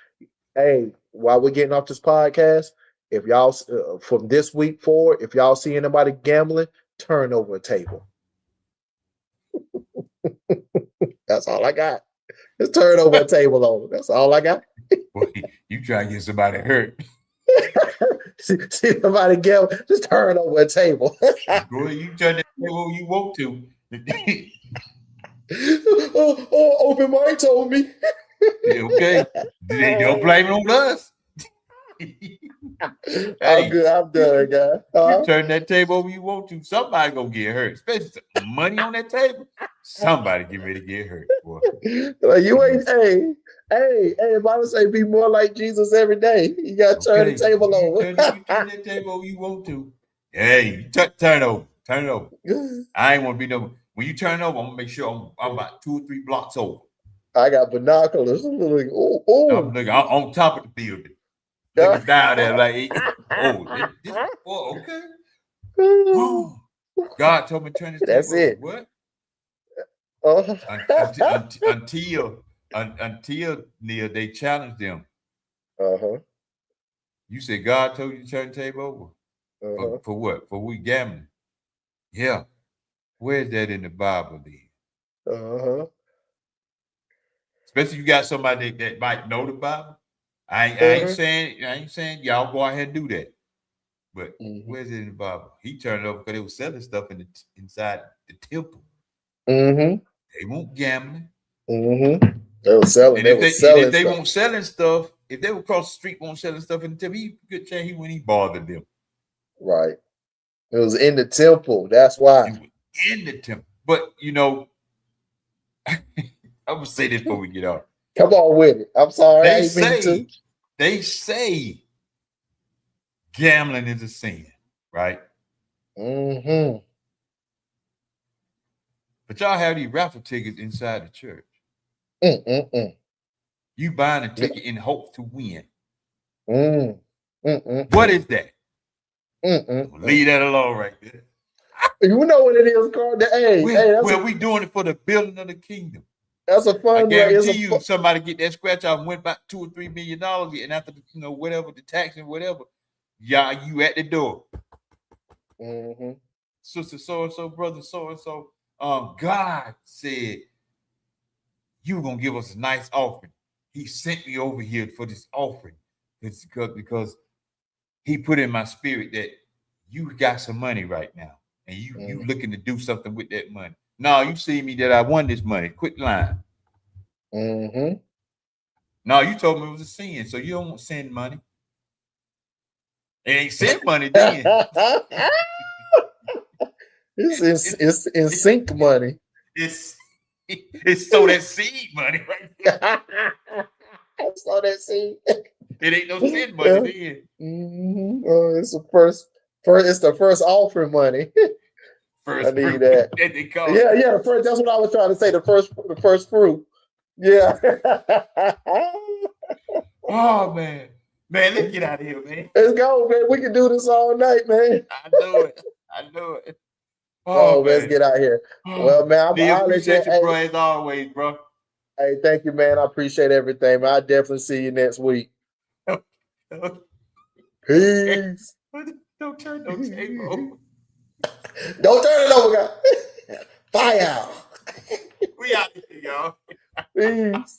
Hey, while we're getting off this podcast, if y'all from this week forward, if y'all see anybody gambling, turn over a table. That's all I got. Just turn over a table over. That's all I got. Boy, you try to get somebody hurt. see somebody gamble, just turn over a table. Go ahead, you turn that table you want to. Open mic told me. Yeah, okay. Don't blame it on us. I'm good. I'm done, guys. You turn that table over you want to. Somebody gonna get hurt, especially money on that table. Somebody get ready to get hurt. Boy. Like you ain't. Hey. Bible say be more like Jesus every day. You gotta turn the table over. You turn that table over you want to. Hey, turn it over. Turn it over. I ain't want to be no. When you turn it over, I'm gonna make sure I'm about 2 or 3 blocks over. I got binoculars. I'm looking, I'm looking on top of the building. Looking down there like, okay. Oh, God told me to turn this table That's over. it. What? Until Neil, they challenged them. You said God told you to turn the table over? For what? For we gambling. Yeah. Where's that in the Bible then? Especially if you got somebody that might know the Bible. I ain't saying y'all go ahead and do that. But where's it in the Bible? He turned it over because they were selling stuff inside the temple. They won't gambling. They were selling. If they won't selling stuff, if they were across the street won't selling stuff in the temple, good chance he wouldn't even bother them. Right. It was in the temple. That's why. It was in the temple. But you know, I'm gonna say this before we get off. Come on with it. I'm sorry. They say gambling is a sin, right? But y'all have these raffle tickets inside the church. You buying a ticket in hope to win. What is that? Leave that alone right there. You know what it is, Carl? Well, we doing it for the building of the kingdom. That's a fun. I guarantee you, somebody get that scratch off and went about $2 or $3 million, and after whatever the tax and whatever, you at the door. Sister so and so, brother so and so. God said you were gonna give us a nice offering. He sent me over here for this offering. It's because he put in my spirit that you got some money right now, and you looking to do something with that money. No, you see me that I won this money. Quit lying. No, you told me it was a sin, so you don't want sin money. It ain't sin money then. It's in sync money. It's so that seed money right there. So that seed. It ain't no sin money then. It's the first. It's the first offering money. First I need fruit. that. They call Yeah. The first. That's what I was trying to say. The first fruit. Yeah. Oh man, let's get out of here, man. Let's go, man. We can do this all night, man. I know it. Oh, let's get out here. Well, man, I appreciate you, bro, as always, bro. Hey, thank you, man. I appreciate everything, man. I'll definitely see you next week. Peace. Don't turn no table. Don't turn it over, guys. Fire. We out here, y'all. Peace.